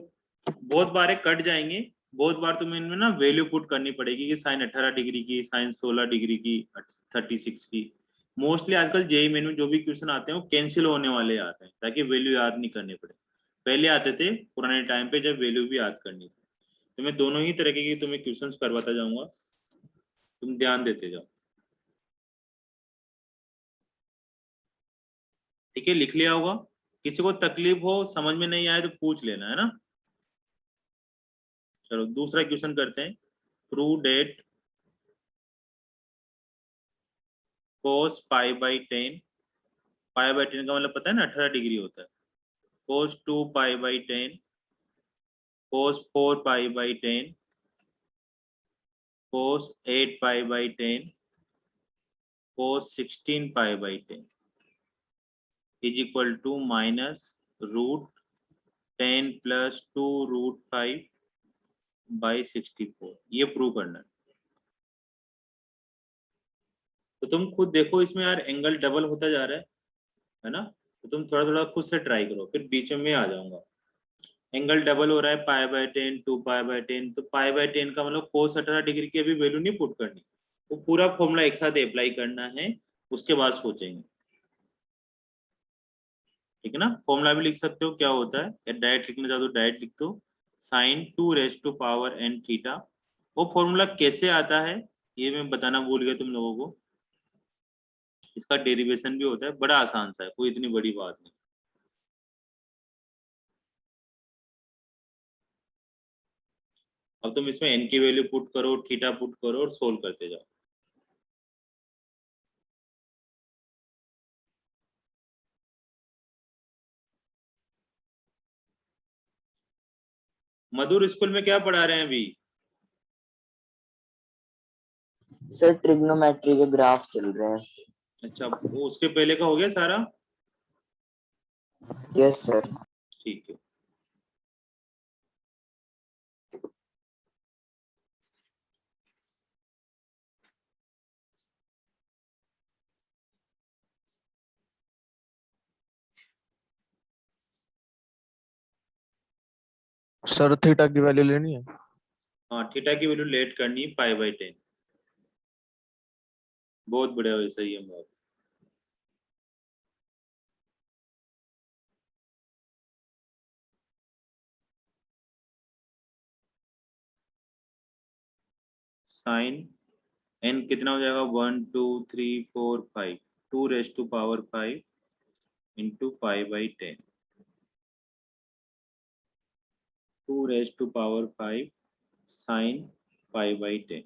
Speaker 2: बहुत बार कट जाएंगे, बहुत बार तुम्हें इनमें ना वैल्यू पुट करनी पड़ेगी कि साइन 18 डिग्री की, साइन 16 डिग्री की, 36 की। मोस्टली आजकल जेईई मेन में जो भी क्वेश्चन आते हैं वो कैंसिल होने वाले आते हैं, ताकि वैल्यू याद नहीं करनी पड़े। पहले आते थे पुराने टाइम पे जब वैल्यू भी याद करनी थी। तो मैं दोनों ही तरीके की तुम्हें क्वेश्चंस करवाता जाऊंगा, तुम ध्यान देते जाओ, ठीक है। लिख लिया होगा, किसी को तकलीफ हो समझ में नहीं आए तो पूछ लेना, है ना। चलो दूसरा क्वेश्चन करते हैं। प्रूव दैट cos π/10, π/10 का मतलब पता है ना 18 डिग्री होता है, cos 2π/10, cos 4π/10, cos 8 pi by 10 cos 16 pi by 10 is equal to minus root 10 plus 2 root 5 by 64। ये प्रूव करना है। तो तुम खुद देखो इसमें यार एंगल डबल होता जा रहा है ना, तो तुम थोड़ा थोड़ा खुद से ट्राई करो, फिर बीच में आ जाऊंगा। एंगल डबल हो रहा है पाई बाय 10 2 पाई बाय 10, तो पाई बाय 10 का मतलब cos 18 डिग्री की अभी वैल्यू नहीं पुट करनी, वो पूरा फॉर्मूला एक साथ अप्लाई करना है, उसके बाद सोचेंगे। ठीक है ना, फॉर्मूला भी लिख सकते हो क्या होता है, या डायरेक्ट लिखना चाहो तो डायरेक्ट लिख दो, sine 2 raise to power n theta. वो फॉर्मूला कैसे आता है ये मैं बताना भूल गया तुम लोगों को, इसका डेरिवेशन भी होता है, बड़ा आसान सा है, कोई इतनी बड़ी बात नहीं। अब तुम इसमें n की वैल्यू पुट करो, थीटा पुट करो और सोल्व करते जाओ। मधुर स्कूल में क्या पढ़ा रहे हैं अभी?
Speaker 3: सर ट्रिग्नोमेट्री के ग्राफ चल रहे हैं।
Speaker 2: अच्छा, वो उसके पहले का हो गया सारा?
Speaker 3: Yes sir.
Speaker 2: ठीक है।
Speaker 6: सर थीटा की वैल्यू लेनी है।
Speaker 2: हाँ, थीटा की वैल्यू लेट करनी है पाई बाय 10। बहुत बढ़िया, वैसा ही है बात। साइन n कितना हो जाएगा, 1 2 3 4 5, 2 raise to power 5 into pi by 10, 2 raise to power 5 sine pi by 10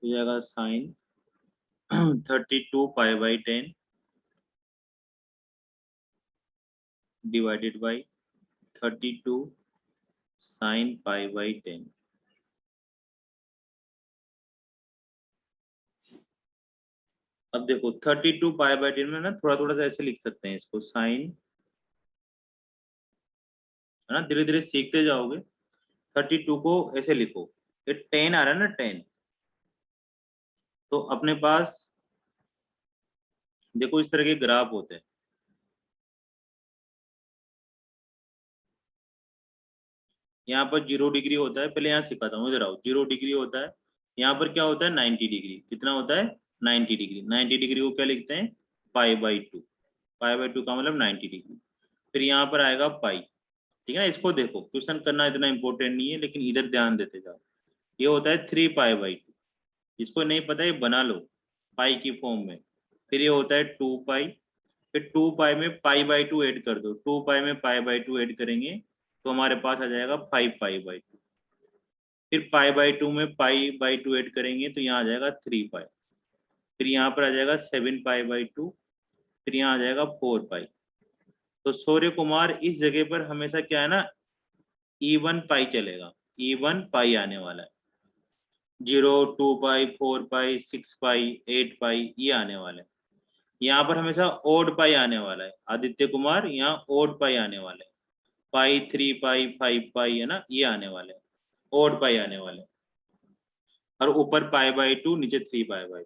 Speaker 2: हो जाएगा sine 32 pi by 10 divided by 32 sine pi by 10। अब देखो 32 पाई बाई 10 में ना थोड़ा थोड़ा सा ऐसे लिख सकते हैं इसको, साइन, है ना, धीरे धीरे सीखते जाओगे। 32 को ऐसे लिखो, ये 10 आ रहा है ना 10, तो अपने पास देखो इस तरह के ग्राफ होते हैं। यहाँ पर 0 डिग्री होता है, पहले यहाँ सिखाता हूँ, इधर आओ। 0 डिग्री होता है, यहाँ पर क्या होता है 90 डिग्री, कितना होता है 90 डिग्री। 90 डिग्री को क्या लिखते हैं, पाई बाई 2, पाई बाई 2 का मतलब 90 डिग्री। फिर यहाँ पर आएगा पाई, ठीक है ना। इसको देखो, क्वेश्चन करना इतना इंपॉर्टेंट नहीं है, लेकिन इधर ध्यान देते जाओ। ये होता है 3 पाई बाई 2, जिसको नहीं पता ये बना लो पाई की फॉर्म में। फिर ये होता है 2 पाई, फिर 2 पाई में पाई बाई 2 ऐड कर दो, 2 पाई में पाई बाई 2 ऐड करेंगे तो हमारे पास आ जाएगा 5 पाई बाई 2। फिर पाई बाई 2 में पाई बाई 2 ऐड करेंगे तो यहाँ आ जाएगा 3 पाई। फिर यहाँ पर आ जाएगा 7 पाई बाई 2, फिर यहाँ आ जाएगा 4 पाई। तो सूर्य कुमार इस जगह पर हमेशा क्या है ना, इवन पाई चलेगा, इवन पाई आने वाला है। 0 2 पाई 4 पाई 6 पाई 8 पाई ये आने वाले हैं। यहाँ पर हमेशा ओड पाई आने वाला है, आदित्य कुमार यहाँ ओड पाई आने वाले हैं। पाई 3 पाई 5 पाई है ना, ये आने वाले हैं, ओड पाई आने वाले हैं। और ऊपर पाई बाई 2, नीचे 3 पाई बाई।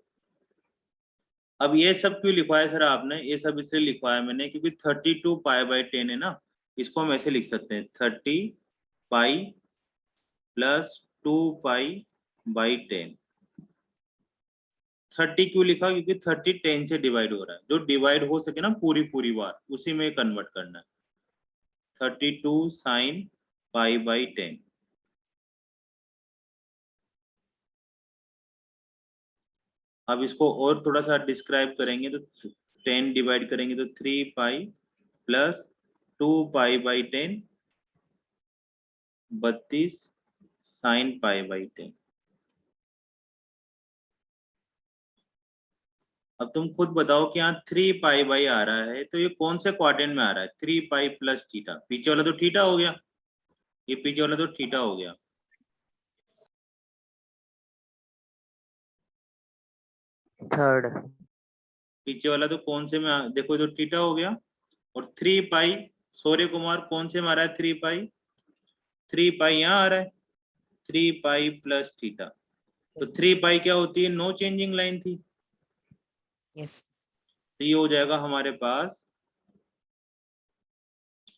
Speaker 2: अब ये सब क्यों लिखवाया सर आपने, ये सब इसलिए लिखवाया मैंने क्योंकि 32 पाई बाई 10 है ना, इसको हम ऐसे लिख सकते हैं 30 पाई प्लस 2 पाई बाई 10। 30 क्यों लिखा, क्योंकि 30 10 से डिवाइड हो रहा है, जो डिवाइड हो सके ना पूरी पूरी बार उसी में कन्वर्ट करना है। 32 साइन पाई बाई 10। अब इसको और थोड़ा सा डिस्क्राइब करेंगे तो 10 डिवाइड करेंगे तो 3 pi plus 2 pi by 10 32 sine pi by 10। अब तुम खुद बताओ कि यहाँ 3 पाई बाई आ रहा है तो ये कौन से क्वाड्रेंट में आ रहा है, 3 पाई प्लस थीटा, पीछे वाला तो थीटा हो गया, ये पीछे वाला तो थीटा हो गया,
Speaker 1: थर्ड।
Speaker 2: पीछे वाला तो कौन से में देखो तो थीटा हो गया, और 3 पाई सूर्य कुमार कौन से में आ रहा है, 3 पाई, 3 पाई यहाँ आ रहा है, 3 पाई प्लस थीटा। तो 3 पाई क्या होती है, नो चेंजिंग लाइन थी,
Speaker 5: यस
Speaker 2: तो ये हो जाएगा हमारे पास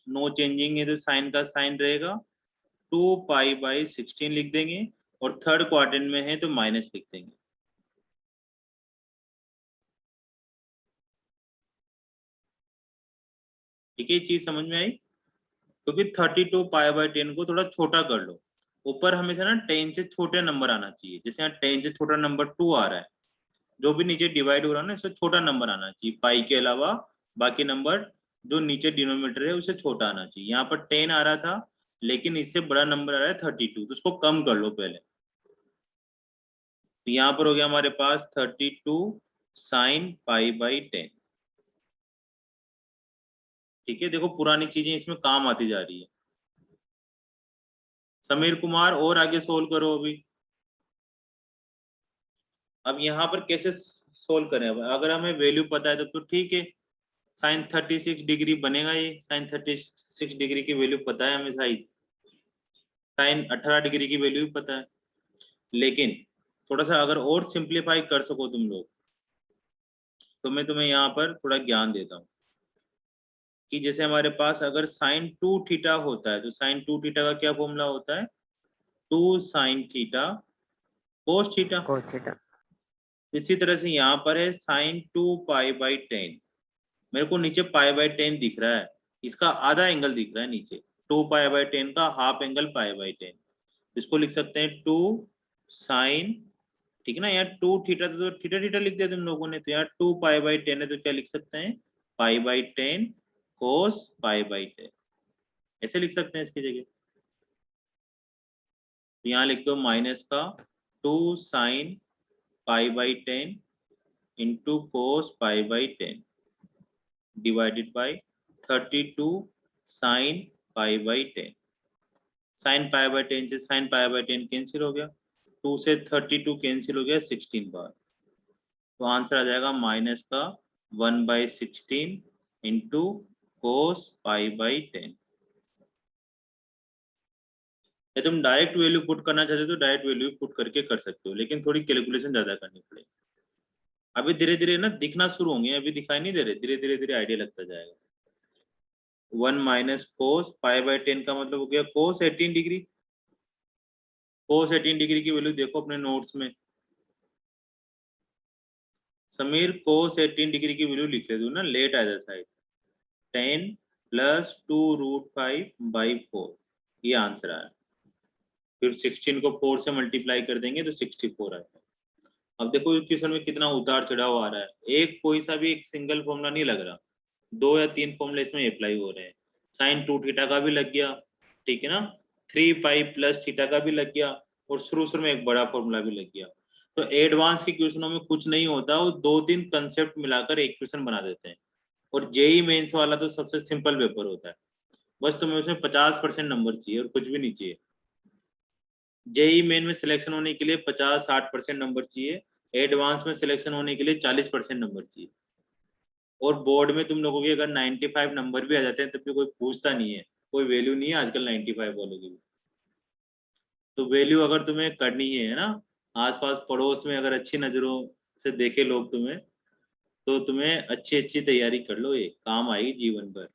Speaker 2: नो चेंजिंग है, तो साइन का साइन रहेगा 2 पाई बाई 16 लिख देंगे, और थर्ड क्वाड्रेंट में है तो माइनस लिख देंगे। ठीक है, ये चीज समझ में आई? क्योंकि 32 पाई बाई 10 को थोड़ा छोटा कर लो, ऊपर हमेशा ना 10 से छोटे नंबर आना चाहिए, जैसे यहाँ 10 से छोटा नंबर 2 आ रहा है, जो भी नीचे डिवाइड हो रहा है ना इससे छोटा नंबर आना चाहिए, पाई के अलावा बाकी नंबर जो नीचे डिनोमिनेटर है उससे छोटा आना चाहिए। यहाँ पर 10 आ रहा था लेकिन इससे बड़ा नंबर आ रहा है 32, तो उसको कम कर लो पहले। तो यहाँ पर हो गया हमारे पास 32 साइन पाई बाई 10। ठीक है, देखो पुरानी चीजें इसमें काम आती जा रही है। समीर कुमार और आगे सोल्व करो अभी। अब यहाँ पर कैसे सोल्व करें, अब अगर हमें वैल्यू पता है तो ठीक है, साइन 36 डिग्री बनेगा, ये साइन 36 डिग्री की वैल्यू पता है हमें, साइन 18 डिग्री की वैल्यू भी पता है। लेकिन थोड़ा सा अगर और सिंप्लीफाई कर सको तुम लोग, तो मैं तुम्हें यहाँ पर थोड़ा ज्ञान देता हूँ कि जैसे हमारे पास अगर साइन 2 थीटा होता है तो साइन 2 थीटा का क्या फॉर्मूला होता है, 2 sine theta cos theta.
Speaker 1: Cos theta.
Speaker 2: इसी तरह से यहाँ पर है साइन 2 पाई बाई 10, मेरे को नीचे पाई बाई 10 दिख रहा है, इसका आधा एंगल दिख रहा है नीचे, 2 पाई बाई 10 का हाफ एंगल पाई बाई 10, इसको लिख सकते हैं 2 साइन, ठीक है ना, यहाँ 2 थीटा तो थीटा थीटा लिख दिया तुम लोगों ने, तो यहाँ 2 पाई बाई 10 है तो क्या लिख सकते हैं, पाई बाई 10 कोस पाई बाई 10, ऐसे लिख सकते हैं इसकी जगह। यहाँ लिख दो माइनस का 2 sign pi by 10 into cos pi by 10 divided by 32 sine pi by 10। Sign pi by 10 से साइन पाई बाई 10 कैंसिल हो गया, 2 से 32 कैंसिल हो गया 16 बार, तो आंसर आ जाएगा माइनस का 1/16 इंटू कोस पाई बाई 10। या तुम डायरेक्ट वैल्यू पुट करना चाहते हो तो डायरेक्ट वैल्यू पुट करके कर सकते हो, लेकिन थोड़ी कैलकुलेशन ज्यादा करनी पड़ेगी। अभी धीरे धीरे ना दिखना शुरू होंगे, अभी दिखाई नहीं दे रहे, धीरे धीरे धीरे आइडिया लगता जाएगा। 1 माइनस कोस पाई बाई 10 का मतलब हो गया कोस 18 डिग्री। कोस 18 डिग्री की वैल्यू देखो अपने नोट्स में, समीर कोस 18 डिग्री की वैल्यू लिख ले दो ना, लेट आ जाता है, 10 प्लस 2 रूट 5 बाई 4, ये आंसर आया। फिर 16 को 4 से मल्टीप्लाई कर देंगे तो 64 आता है। अब देखो इस क्वेश्चन में कितना उतार चढ़ाव आ रहा है, एक कोई सा भी एक सिंगल फॉर्मूला नहीं लग रहा, 2 या 3 फॉर्मूले इसमें अप्लाई हो रहे हैं। साइन 2 थीटा का भी लग गया, ठीक है ना, 3 पाई प्लस थीटा का भी लग गया, और शुरू में एक बड़ा फॉर्मूला भी लग गया। तो एडवांस के क्वेश्चनों में कुछ नहीं होता, वो 2-3 कंसेप्ट मिलाकर एक क्वेश्चन बना देते हैं। और जेई मेंस वाला तो सबसे सिंपल पेपर होता है, बस तुम्हें उसमें 50% नंबर चाहिए और कुछ भी नहीं चाहिए। जेई मेन में सिलेक्शन होने के लिए 50-60% नंबर चाहिए, एडवांस में सिलेक्शन होने के लिए 40% नंबर चाहिए। और बोर्ड में तुम लोगों के अगर 95 नंबर भी आ जाते हैं तब भी कोई पूछता नहीं है, कोई वैल्यू नहीं है आजकल 95 वालों की भी। तो वैल्यू अगर तुम्हें करनी है ना, आसपास पड़ोस में अगर अच्छी नजरों से देखे लोग तुम्हें, तो तुम्हें अच्छी अच्छी तैयारी कर लो, ये काम आएगी जीवन भर।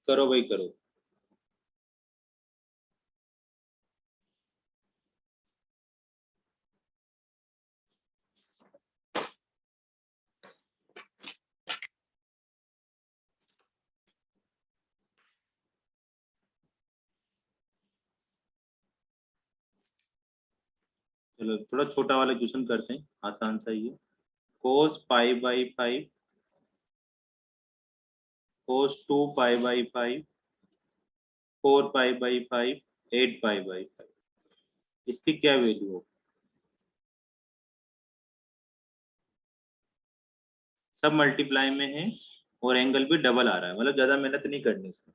Speaker 2: करो भाई करो। चलो थोड़ा छोटा वाला क्वेश्चन करते हैं, आसान सा ही है। Cos pi by 5, cos 2 pi by 5, 4 pi by 5, 8 pi by 5, इसकी क्या वैल्यू हो? सब मल्टीप्लाई में है, और एंगल भी डबल आ रहा है, मतलब ज्यादा मेहनत नहीं करनी इसमें।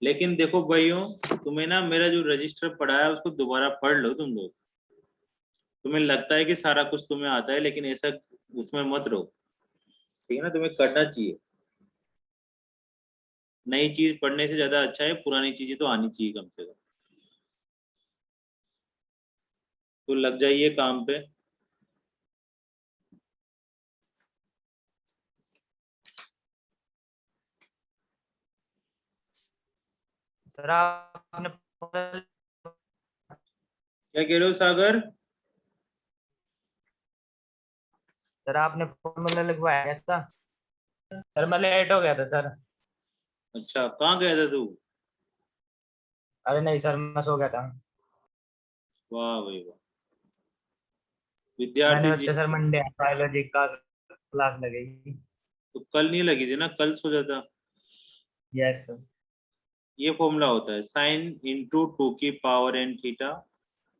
Speaker 2: लेकिन देखो भाइयों, तुम्हें ना मेरा जो रजिस्टर पढ़ा है उसको दोबारा पढ़ लो तुम लोग। तुम्हें लगता है कि सारा कुछ तुम्हें आता है, लेकिन ऐसा उसमें मत रहो, ठीक है ना? तुम्हें करना चाहिए। नई चीज पढ़ने से ज्यादा अच्छा है पुरानी चीजें तो आनी चाहिए कम से कम। तो लग जाइए काम पे।
Speaker 7: सर आपने
Speaker 2: क्या कह रहे हो सागर?
Speaker 7: सर आपने फॉर्मूला लिखवाया है इसका? सर मैं लेट हो गया था सर।
Speaker 2: अच्छा, कहाँ गया था तू?
Speaker 7: अरे नहीं सर, मैं सो गया था।
Speaker 2: वाह भाई वाह,
Speaker 7: मैंने
Speaker 2: विद्यार्थी जी।
Speaker 7: सोचा सर मंडे बायोलॉजी का क्लास लगेगी।
Speaker 2: तो कल नहीं लगी थी ना, कल सो जाता।
Speaker 7: Yes sir.
Speaker 2: ये फॉर्मूला होता है साइन इंटू टू की power N theta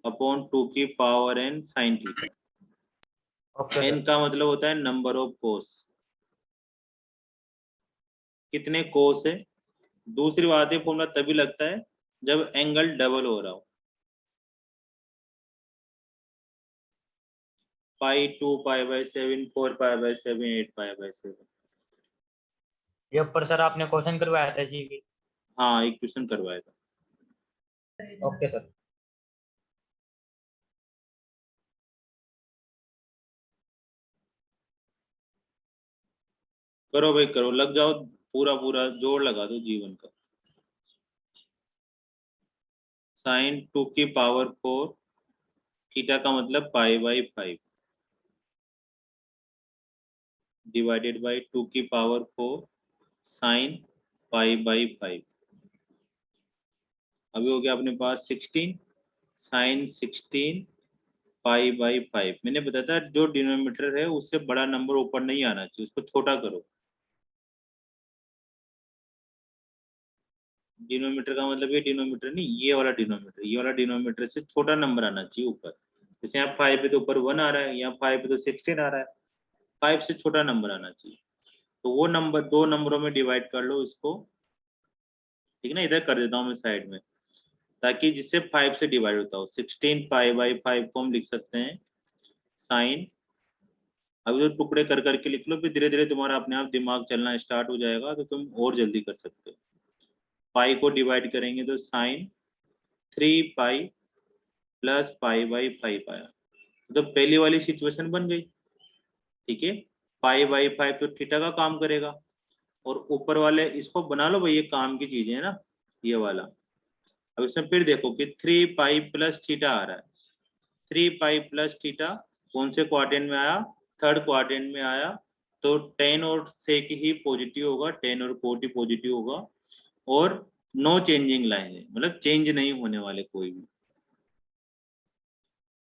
Speaker 2: upon two की power N sine theta.
Speaker 7: Okay
Speaker 2: N
Speaker 7: sir.
Speaker 2: का मतलब होता है नंबर ऑफ कोस, कितने कोस है। दूसरी बात है, फॉर्मूला तभी लगता है जब एंगल डबल हो रहा हो। पाई 2 पाई/7, 4 पाई/7, 8 पाई/7।
Speaker 7: ये ऊपर सर आपने क्वेश्चन करवाया था जी।
Speaker 2: हाँ, एक क्वेश्चन करवाया था।
Speaker 7: Okay sir.
Speaker 2: करो भाई करो, लग जाओ, पूरा पूरा जोर लगा दो जीवन का। साइन 2 की पावर 4 थीटा का मतलब पाई/5 डिवाइडेड बाई 2 की पावर 4 साइन पाई/5। अभी हो गया अपने पास 16 साइन 16 पाई/5। मैंने बताया था जो डिनोमिनेटर है उससे बड़ा नंबर ऊपर नहीं आना चाहिए, उसको छोटा करो। डिनोमीटर का मतलब ये डिनोमीटर नहीं, ये वाला डिनोमीटर, ये वाला डिनोमीटर से छोटा नंबर आना चाहिए ऊपर। जैसे यहाँ 5 पे तो ऊपर 1 आ रहा है, यहाँ 5 पे तो 16 आ रहा है। 5 से छोटा नंबर आना चाहिए। तो वो नंबर दो नंबरों में डिवाइड कर लो इसको, ठीक है ना? इधर कर देता हूँ मैं साइड में, ताकि जिससे 5 से डिवाइड होता हो। 16 पाई/5 को हम लिख सकते हैं साइन। अभी तो टुकड़े कर करके लिख लो, फिर धीरे धीरे तुम्हारा अपने आप दिमाग चलना स्टार्ट हो जाएगा, तो तुम और जल्दी कर सकते हो। पाई को डिवाइड करेंगे तो साइन 3 पाई प्लस पाई/5 आया। तो पहली वाली सिचुएशन बन गई, ठीक है। पाई/5 तो थीटा का काम करेगा। और ऊपर वाले इसको बना लो भाई, ये काम की चीजें है ना, ये वाला। अब इसमें फिर देखो कि 3 पाई प्लस थीटा आ रहा है। 3 पाई प्लस थीटा कौन से क्वाड्रेंट में आया? थर्ड क्वाड्रेंट में आया। तो टेन और सेक ही पॉजिटिव होगा, टेन और कोट ही पॉजिटिव होगा। और नो चेंजिंग लाइन है, मतलब चेंज नहीं होने वाले कोई भी।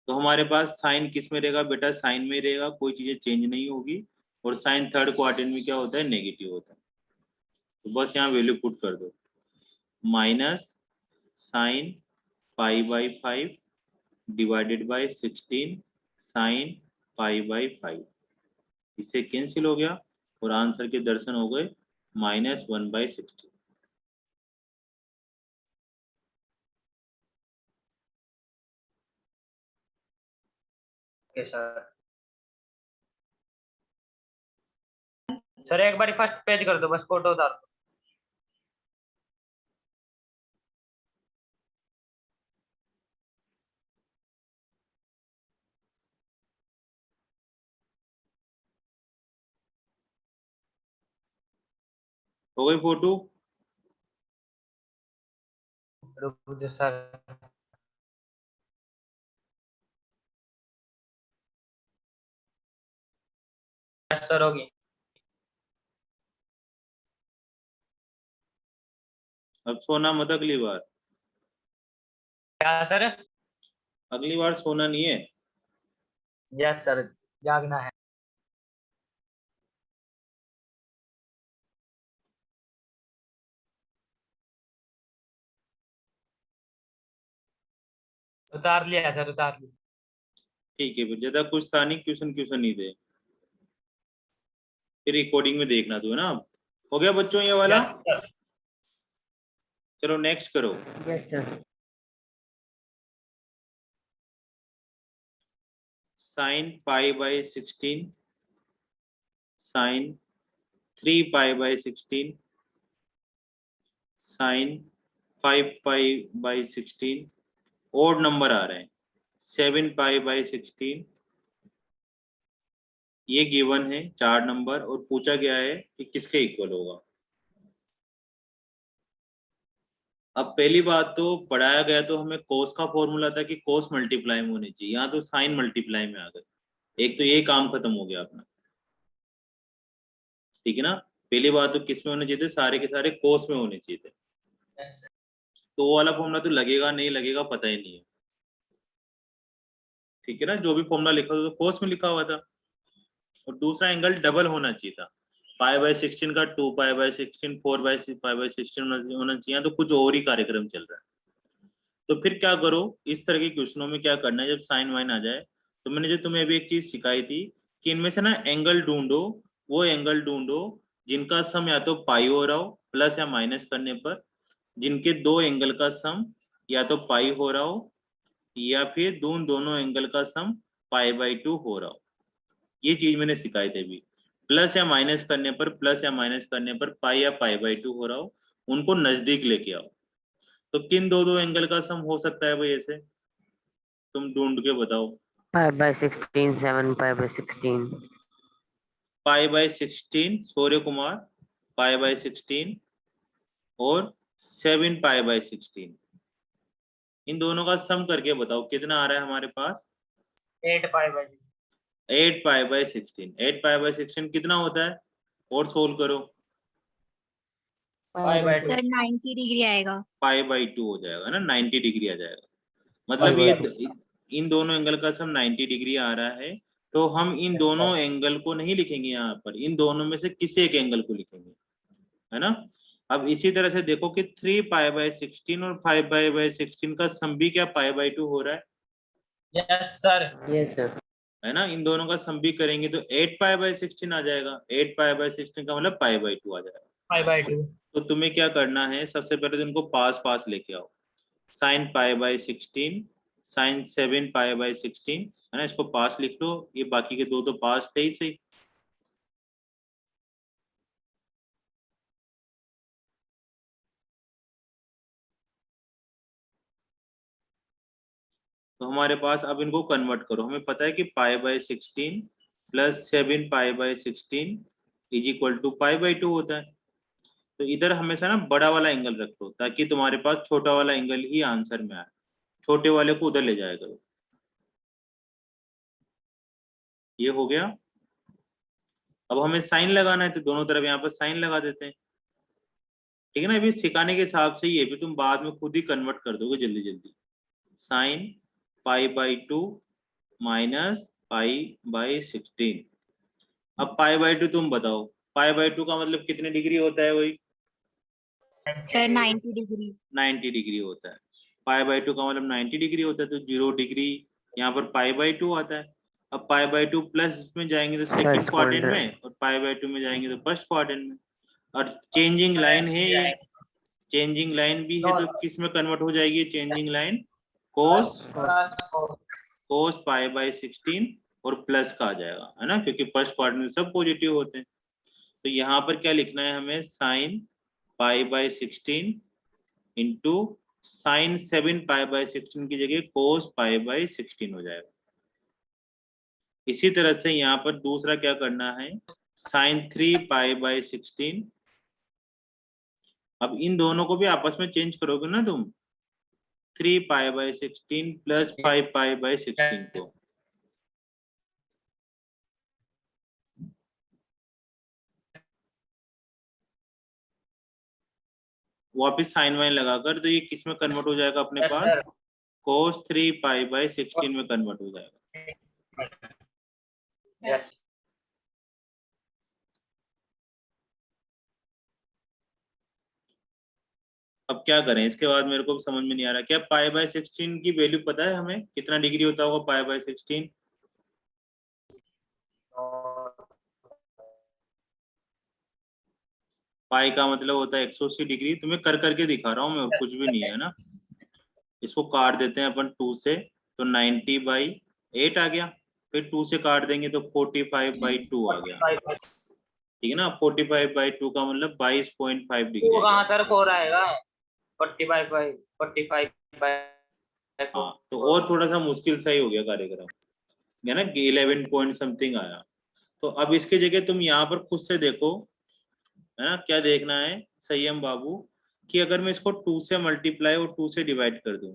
Speaker 2: तो हमारे पास साइन किस में रहेगा बेटा? साइन में ही रहेगा, कोई चीजें चेंज नहीं होगी। और साइन थर्ड क्वाड्रेंट में क्या होता है? नेगेटिव होता है। तो बस यहाँ वैल्यू पुट कर दो, माइनस साइन पाई/5 डिवाइडेड बाय 16 साइन पाई/5। इससे कैंसिल हो गया और आंसर के दर्शन हो गए -1/16।
Speaker 7: Okay sir. सर एक बार फर्स्ट पेज कर दो, बस फोटो उतार दो।
Speaker 2: हो गई फोटो?
Speaker 7: रुक जा सर। यस सर होगी।
Speaker 2: अब सोना मत अगली बार।
Speaker 7: क्या सर?
Speaker 2: अगली बार सोना नहीं है।
Speaker 7: यस सर, जागना है। उतार लिया सर, उतार लिया।
Speaker 2: ठीक है, फिर ज्यादा कुछ था नहीं, क्वेश्चन नहीं थे, फिर रिकॉर्डिंग में देखना तू, है ना। हो गया बच्चों ये वाला?
Speaker 7: Yes, sir.
Speaker 2: चलो नेक्स्ट करो।
Speaker 1: Yes sir.
Speaker 2: Sine pi by 16, sine 3 pi by 16, sine 5 pi by 16, odd number आ रहे हैं, 7 पाई बाई 16, ये गिवन है 4 नंबर, और पूछा गया है कि किसके इक्वल होगा। अब पहली बात तो पढ़ाया गया तो हमें कोस का फॉर्मूला था कि कोस मल्टीप्लाई में होनी चाहिए, यहाँ तो साइन मल्टीप्लाई में आ गए, एक तो ये काम खत्म हो गया अपना, ठीक है ना। पहली बात तो किस में होने चाहिए थे, सारे के सारे कोस में होने चाहिए थे,
Speaker 7: Yes, sir.
Speaker 2: तो वो वाला फॉर्मूला तो लगेगा नहीं लगेगा पता ही नहीं है, ठीक है ना। जो भी फॉर्मूला लिखा था तो कोस में लिखा हुआ था, और दूसरा एंगल डबल होना चाहिए था, पाई बाई 16 का 2 pi by 16, 4 by pi by 16 होना चाहिए, तो कुछ और ही कार्यक्रम चल रहा है। तो फिर क्या करो, इस तरह के क्वेश्चनों में क्या करना है, जब साइन वाइन आ जाए, तो मैंने जो तुम्हें अभी एक चीज सिखाई थी कि इनमें से ना एंगल ढूंढो, वो एंगल ढूंढो जिनका सम या तो पाई हो रहा हो प्लस या माइनस करने पर, जिनके दो एंगल का सम या तो पाई हो रहा हो या फिर दोनों एंगल का सम पाई बाई 2 हो रहा हो। ये चीज मैंने सिखाई थी अभी, प्लस या माइनस करने पर, प्लस या माइनस करने पर पाई या पाई बाई 2 हो रहा हो, उनको नजदीक लेके आओ। तो किन दो एंगल का सम हो सकता है भाई ऐसे, तुम ढूंढ के बताओ।
Speaker 1: 5 by 16, 7 pi by 16।
Speaker 2: Pi by 16 Surya Kumar, pi by 16 और 7 पाई बाई 16, इन दोनों का सम करके बताओ कितना आ रहा है हमारे पास।
Speaker 7: 8 pi by
Speaker 2: 8 pi by 16, 8 pi by 16 कितना होता है, और सोल्व करो,
Speaker 5: पाई
Speaker 7: by
Speaker 5: बाई
Speaker 7: 2.
Speaker 4: सर 90 डिग्री आएगा।
Speaker 2: पाई बाई 2 हो जाएगा ना, 90 डिग्री आ जाएगा,
Speaker 6: पाई
Speaker 2: मतलब
Speaker 6: बाई
Speaker 2: ये इन दोनों एंगल का सम 90 डिग्री आ रहा है। तो हम इन
Speaker 7: Yes,
Speaker 2: दोनों
Speaker 7: sir.
Speaker 2: एंगल को नहीं लिखेंगे यहाँ पर, इन दोनों में से किसी एक एंगल को लिखेंगे, है ना। अब इसी तरह से देखो कि 3 पाई बाई 16 और 5 पाई बाई 16 का सम भी क्या पाई बाई 2 हो रहा है
Speaker 7: Yes, sir.
Speaker 1: Yes sir.
Speaker 2: है ना। इन दोनों का सम भी करेंगे तो 8 पाई बाई 16 आ जाएगा, 8 पाई बाई 16 का मतलब पाई बाई 2 आ जाएगा।
Speaker 7: 5 by 2.
Speaker 2: तो तुम्हें क्या करना है, सबसे पहले तो इनको पास पास लेके आओ, sine pi by 16, sine 7 pi by 16, है ना, इसको पास लिख लो, ये बाकी के दो तो पास थे ही सही। तो हमारे पास अब इनको कन्वर्ट करो, हमें पता है कि pi by 16 plus 7 pi by 16 is equal to pi by 2 होता है। तो इधर हमेशा ना बड़ा वाला एंगल रखो ताकि तुम्हारे पास छोटा वाला एंगल ही आंसर में आए, छोटे वाले को उधर ले जाया करो। ये हो गया। अब हमें साइन लगाना है तो दोनों तरफ यहाँ पर साइन लगा देते हैं, ठीक है ना। अभी सिखाने के हिसाब से ये भी तुम बाद में खुद ही कन्वर्ट कर दोगे जल्दी जल्दी। Sign pi by 2 minus pi by 16। अब पाई बाई 2 तुम बताओ, पाई बाई 2 का मतलब कितने डिग्री होता है, वही
Speaker 4: सर 90 डिग्री।
Speaker 2: 90 डिग्री होता है। पाई बाई 2 का मतलब 90 डिग्री होता है, तो 0 डिग्री यहाँ पर पाई बाई 2 आता है। अब पाई बाई 2 प्लस में जाएंगे तो सेकंड
Speaker 1: फर्स्ट
Speaker 2: क्वाड्रेंट
Speaker 1: क्वाड्रेंट।
Speaker 2: में, और पाई बाई 2 में जाएंगे तो फर्स्ट क्वाड्रेंट में। और चेंजिंग लाइन है ये, चेंजिंग लाइन भी है, तो किस में कन्वर्ट हो जाएगी changing line, cos cos pi by 16 और प्लस का आ जाएगा, है ना, क्योंकि फर्स्ट क्वाड्रेंट में सब पॉजिटिव होते हैं। तो यहाँ पर क्या लिखना है हमें, sign pi by 16 into sine 7 pi by 16 की जगह कोस पाई बाई 16 हो जाएगा। इसी तरह से यहाँ पर दूसरा क्या करना है, साइन 3 पाई बाई 16। अब इन दोनों को भी आपस में चेंज करोगे ना तुम, 3 pi by 16 plus 5 pi by 16 को, वापिस साइन वाइन लगाकर, तो ये किस में कन्वर्ट हो जाएगा अपने
Speaker 7: Yes,
Speaker 2: pass,
Speaker 7: sir.
Speaker 2: Cos 3 pi by 16 में कन्वर्ट हो जाएगा।
Speaker 7: Yes.
Speaker 2: अब क्या करें इसके बाद, मेरे को समझ में नहीं आ रहा, क्या पाई बाई 16 की वैल्यू पता है हमें, कितना डिग्री होता होगा पाई बाई 16, पाई का मतलब होता है 180 डिग्री। तुम्हें कर करके दिखा रहा हूँ मैं, और कुछ भी नहीं है ना। इसको काट देते हैं अपन 2 से, तो 90/8 आ गया। फिर 2 से काट देंगे तो 45/2 आ गया। ठीक है ना, 45/2 का मतलब 22.5 डिग्री
Speaker 7: वो
Speaker 2: आ
Speaker 7: कहाँ
Speaker 2: गया।
Speaker 7: सर 4 आएगा? 45/2।
Speaker 2: हाँ, तो और थोड़ा सा मुश्किल सा ही हो गया कार्यक्रम, है ना, 11 पॉइंट समथिंग आया। तो अब इसके जगह तुम यहाँ पर खुद से देखो, है ना, क्या देखना है संयम बाबू, कि अगर मैं इसको 2 से मल्टीप्लाई और 2 से डिवाइड कर दूं,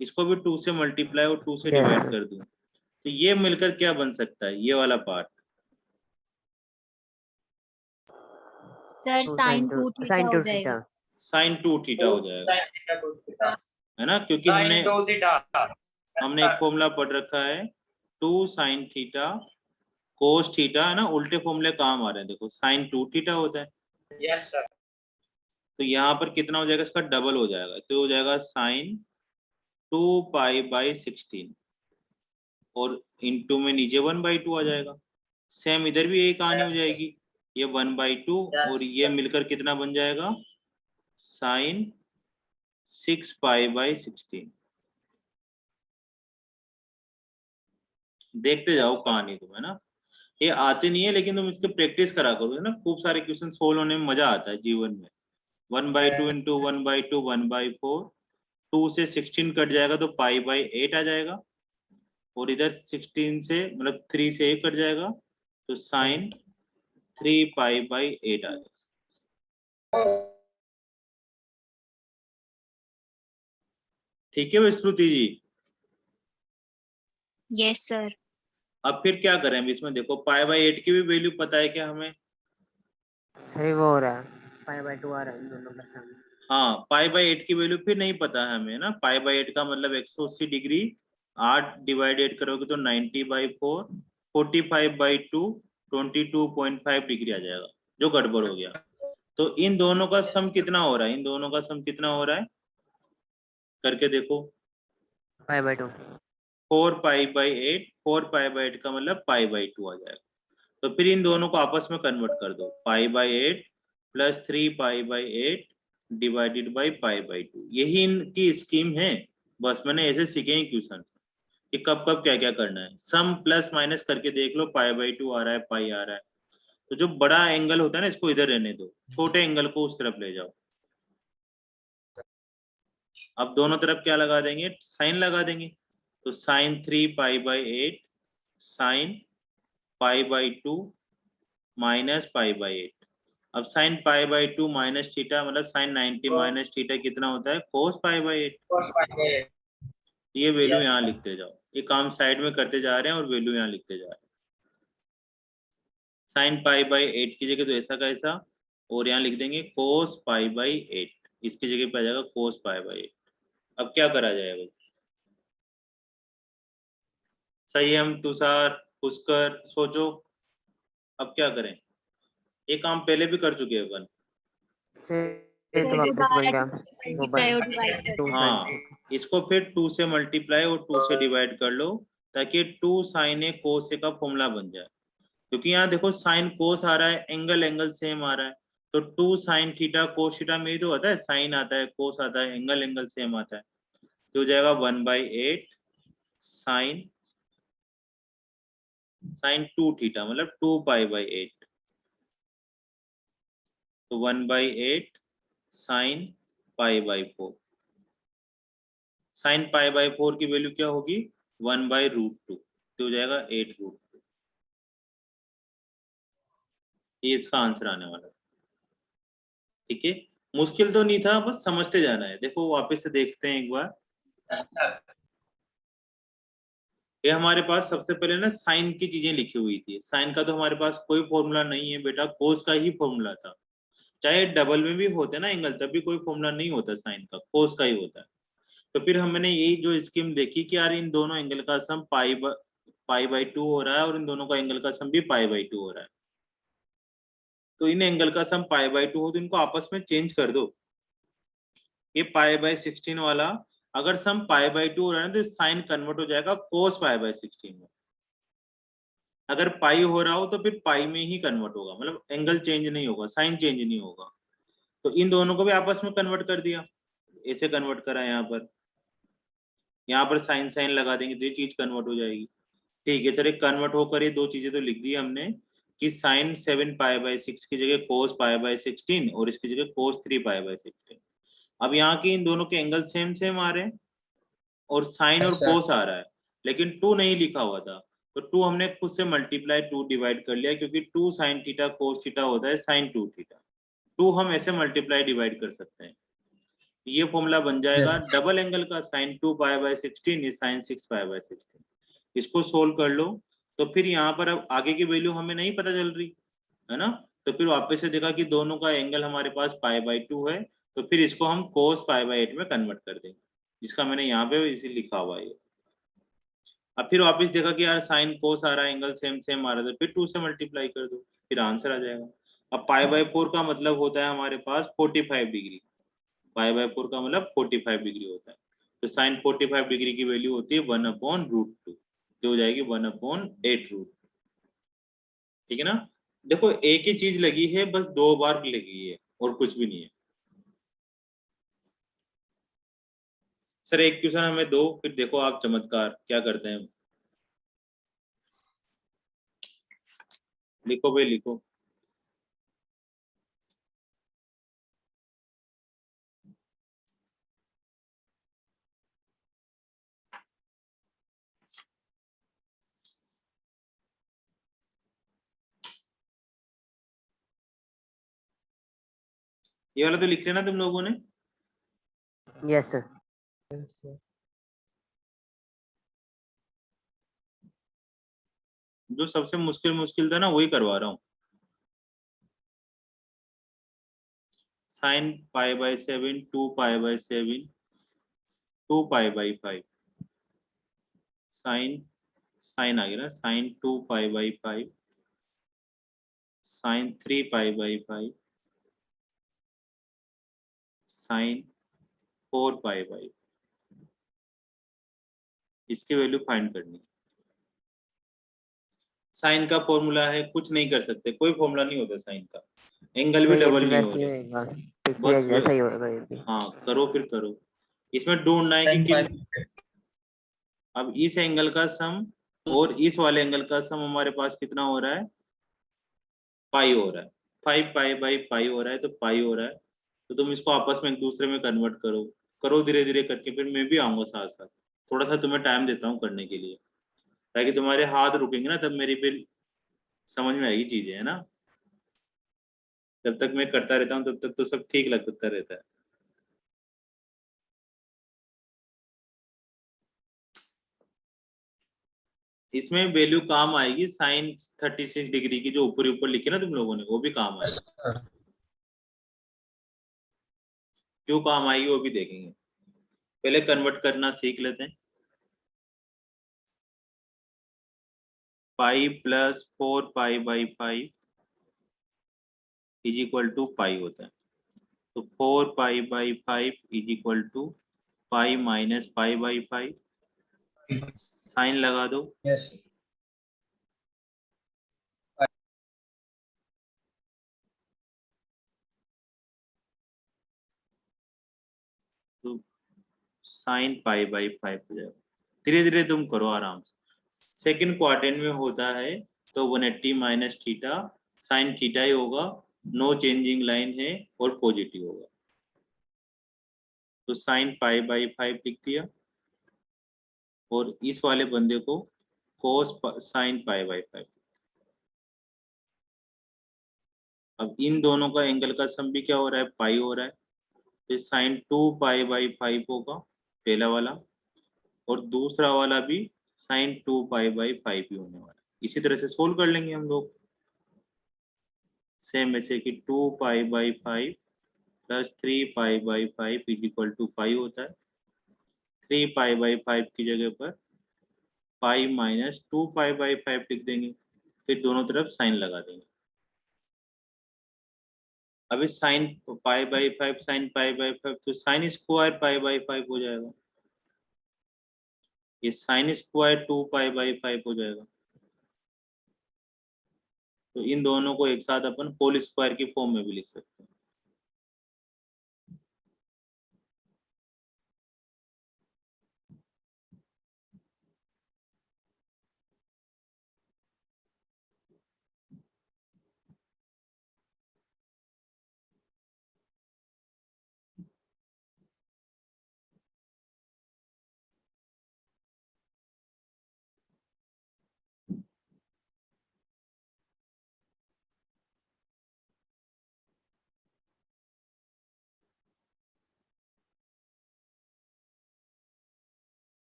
Speaker 2: इसको भी 2 से मल्टीप्लाई और 2 से
Speaker 1: Yes,
Speaker 2: डिवाइड
Speaker 1: sir.
Speaker 2: कर दूं, तो ये मिलकर क्या बन सकता है, ये वाला पार्ट।
Speaker 4: सर
Speaker 1: तो
Speaker 4: साइन 2 थीटा
Speaker 1: sin
Speaker 4: हो
Speaker 1: 2
Speaker 4: जाएगा।
Speaker 1: थीटा।
Speaker 2: sin 2 थीटा हो जाएगा, है ना, क्योंकि हमने
Speaker 7: sin 2 थीटा।
Speaker 2: हमने एक फॉर्मूला पढ़ रखा है 2 sin थीटा cos थीटा, है ना, उल्टे फॉर्मूले काम आ रहे हैं, देखो sin 2 थीटा होता है।
Speaker 7: Yes sir.
Speaker 2: तो यहाँ पर कितना हो जाएगा, इसका डबल हो जाएगा, तो हो जाएगा sin 2π/16, और इनटू में नीचे 1/2 आ जाएगा। सेम इधर भी यही कहानी हो जाएगी, ये 1/2 और ये मिलकर कितना बन जाएगा, sin 6π/16। देखते जाओ कहानी तुम, है ना, ये आते नहीं है लेकिन तुम इसकी प्रैक्टिस करा करो, है ना, खूब सारे क्वेश्चन सोल्व होने में मजा आता है जीवन में। 1/2 इंटू 1/2 1/4, 2 से 16 कट जाएगा तो π/8 आ जाएगा, और इधर 16 से मतलब 3 से 1 कट जाएगा तो sin 3π/8 आ जाएगा। ठीक है भाई श्रुति जी।
Speaker 4: Yes sir.
Speaker 2: अब फिर क्या करें, अभी इसमें देखो π/8 की भी वैल्यू पता है क्या हमें?
Speaker 1: सही वो हो रहा है, π/2 आ रहा है इन दोनों का सम।
Speaker 2: हाँ, π/8 की वैल्यू फिर नहीं पता है हमें ना। π/8 का मतलब 180 डिग्री, 8 डिवाइडेड करोगे तो 90/4, 45/2, 22.5 डिग्री आ जाएगा, जो गड़बड़ हो गया। तो इन दोनों का सम कितना हो रहा है, इन दोनों का सम कितना हो रहा है, करके देखो।
Speaker 1: π/2।
Speaker 2: 4π/8, 4π/8 का मतलब π/2 आ जाएगा। तो फिर इन दोनों को आपस में कन्वर्ट कर दो, π/8 प्लस 3π/8 डिवाइडेड बाई π/2। यही इनकी स्कीम है, बस मैंने ऐसे सीखे हैं क्वेश्चन कि कब कब क्या क्या करना है। सम प्लस माइनस करके देख लो, π/2 आ रहा है, पाई आ रहा है, तो जो बड़ा एंगल होता है ना इसको इधर रहने दो, छोटे एंगल को उस तरफ ले जाओ। अब दोनों तरफ क्या लगा देंगे, साइन लगा देंगे, तो sin 3π/8 sin π/2 माइनस π/8। अब sin π/2 माइनस थीटा मतलब sin 90 माइनस थीटा कितना होता है, cos π/8। ये वैल्यू यहाँ लिखते जाओ, ये काम साइड में करते जा रहे हैं और वैल्यू यहाँ लिखते जा रहे हैं। sin π/8 की जगह तो ऐसा का ऐसा, और यहाँ लिख देंगे cos π/8, इसकी जगह पे आ जाएगा cos π/8। अब क्या करा जाएगा, संयम, तुषार, पुष्कर, सोचो अब क्या करें। ये काम पहले भी कर चुके हैं अपन।
Speaker 1: फिर
Speaker 4: सर
Speaker 1: तो वापस बन
Speaker 4: दोबारा
Speaker 1: गया
Speaker 4: 2 से
Speaker 1: वो
Speaker 4: मल्टीप्लाई और डिवाइड कर
Speaker 1: 2
Speaker 2: हाँ,
Speaker 1: sin।
Speaker 2: इसको फिर 2 से मल्टीप्लाई और 2 से डिवाइड कर लो, ताकि 2 sin a cos a का फॉर्मूला बन जाए। क्योंकि यहाँ देखो साइन कोस आ रहा है, एंगल एंगल सेम आ रहा है, तो 2 sin थीटा कोस थीटा में ही तो आता है, साइन आता है, कोस आता है, एंगल एंगल सेम आता है, तो हो जाएगा 1/8 साइन 2 थीटा मतलब 2π/8, तो 1/8 साइन π/4। साइन π/4 की वैल्यू क्या होगी, 1/√2, तो हो जाएगा 8√2। ये इसका आंसर आने वाला है। ठीक है, मुश्किल तो नहीं था, बस समझते जाना है। देखो वापस से देखते हैं एक बार। ये हमारे पास सबसे पहले ना साइन की चीजें लिखी हुई थी। साइन का तो हमारे पास कोई फॉर्मूला नहीं है बेटा, कोस का ही फॉर्मूला था। चाहे डबल में भी होते ना एंगल, तब भी कोई फॉर्मूला नहीं होता साइन का, कोस का ही होता है। तो फिर हमने यही जो स्कीम देखी कि यार इन दोनों एंगल का सम π/2 हो रहा है, और इन दोनों का एंगल का सम भी π/2 हो रहा है, तो इन एंगल का सम π/2 हो तो इनको आपस में चेंज कर दो। ये π/16 वाला अगर सम π/2 हो रहा है तो साइन कन्वर्ट हो जाएगा cos π/16 में। अगर पाई हो रहा हो तो फिर पाई में ही कन्वर्ट होगा, मतलब एंगल चेंज नहीं होगा, साइन चेंज नहीं होगा। तो इन दोनों को भी आपस में कन्वर्ट कर दिया, ऐसे कन्वर्ट करा यहाँ पर साइन साइन लगा देंगे तो ये चीज कन्वर्ट हो जाएगी। ठीक है सर, एक कन्वर्ट होकर ये दो चीजें तो लिख दी हमने कि साइन 7π/6 की जगह कोस π/16 और इसकी जगह कोस 3π/16। अब यहाँ की इन दोनों के एंगल सेम सेम आ रहे हैं और साइन और कोस आ रहा है, लेकिन 2 नहीं लिखा हुआ था, तो 2 हमने खुद से मल्टीप्लाई 2 डिवाइड कर लिया, क्योंकि 2 साइन थीटा कोस थीटा होता है साइन 2 थीटा। 2 हम ऐसे मल्टीप्लाई डिवाइड कर सकते हैं। ये फॉर्मूला बन जाएगा डबल एंगल का साइन 2π/16 साइन 6π/16। इसको सोल्व कर लो तो फिर यहाँ पर अब आगे की वैल्यू हमें नहीं पता चल रही है ना, तो फिर वापस से देखा कि दोनों का एंगल हमारे पास π/2 है, तो फिर इसको हम cos π/8 में कन्वर्ट कर देंगे, जिसका मैंने यहाँ पे इसी लिखा हुआ है। अब फिर वापस देखा कि यार साइन कोस आ रहा है, एंगल सेम सेम आ रहा है, तो फिर 2 से मल्टीप्लाई कर दो, फिर आंसर आ जाएगा। अब π/4 का मतलब होता है हमारे पास 45 डिग्री, π/4 का मतलब 45 डिग्री होता है, तो साइन 45 डिग्री की वैल्यू होती है 1/√2, जो हो जाएगी 1/8√2। ठीक है ना। देखो एक ही चीज लगी है, बस 2 बार लगी है और कुछ भी नहीं है। सर एक क्वेश्चन हमें दो, फिर देखो आप चमत्कार क्या करते हैं। लिखो भाई लिखो। ये वाला तो लिख लेना तुम लोगों ने।
Speaker 1: Yes sir.
Speaker 2: जो सबसे मुश्किल मुश्किल था ना वही करवा रहा हूँ। साइन π/7 2π/7 2π/5 साइन साइन आ गया ना, साइन 2π/5 साइन 3π/5 साइन 4π/5। इसकी वैल्यू फाइंड करनी। साइन का फॉर्मूला है, कुछ नहीं कर सकते, कोई फॉर्मूला नहीं होता साइन का, एंगल भी
Speaker 1: सर ये
Speaker 2: डबल
Speaker 1: भी
Speaker 2: नहीं हो
Speaker 1: वैसे ही
Speaker 2: रहे।
Speaker 1: होगा, पिछले
Speaker 2: बस
Speaker 1: जैसा ही होगा ये भी।
Speaker 2: हाँ करो फिर करो। इसमें ढूंढना है कि अब इस एंगल का सम और इस वाले एंगल का सम हमारे पास कितना हो रहा है, पाई हो रहा है, 5π/पाई हो रहा है, तो पाई हो रहा है। तो तुम इसको आपस में एक दूसरे में कन्वर्ट करो, करो धीरे धीरे करके, फिर मैं भी आऊंगा साथ साथ, थोड़ा सा तुम्हें टाइम देता हूँ करने के लिए, ताकि तुम्हारे हाथ रुकेंगे ना, तब मेरी फिर समझ में आएगी चीजें, है ना। जब तक मैं करता रहता हूँ तब तक तो सब ठीक लगता रहता है। इसमें वैल्यू काम आएगी साइन 36 डिग्री की, जो ऊपर ऊपर लिखी ना तुम लोगों ने, वो भी काम आएगी। क्यों काम आएगी वो भी देखेंगे, पहले कन्वर्ट करना सीख लेते हैं। Pi + 4π/5 is equal to pi होता है, तो 4π/5 is equal to pi minus π/5। Sine लगा दो। तो साइन π/5 हो जाएगा। धीरे धीरे तुम करो आराम से। सेकंड क्वाड्रेंट में होता है तो 180 माइनस थीटा साइन थीटा ही होगा, नो चेंजिंग लाइन है और पॉजिटिव होगा, तो साइन π/5 लिख दिया, और इस वाले बंदे को कोस साइन π/5। अब इन दोनों का एंगल का सम भी क्या हो रहा है, पाई हो रहा है, तो साइन 2π/5 होगा पहला वाला, और दूसरा वाला भी साइन 2π/5 ही होने वाला है। इसी तरह से सोल्व कर लेंगे हम लोग, सेम ऐसे कि 2π/5 plus 3π/5 is equal to pi होता है। 3π/5 की जगह पर पाई माइनस 2π/5 लिख देंगे, फिर दोनों तरफ साइन लगा देंगे। अभी साइन π/5 साइन π/5 तो साइन स्क्वायर π/5 हो जाएगा, ये साइन स्क्वायर 2π/5 हो जाएगा। तो इन दोनों को एक साथ अपन होल स्क्वायर की फॉर्म में भी लिख सकते हैं।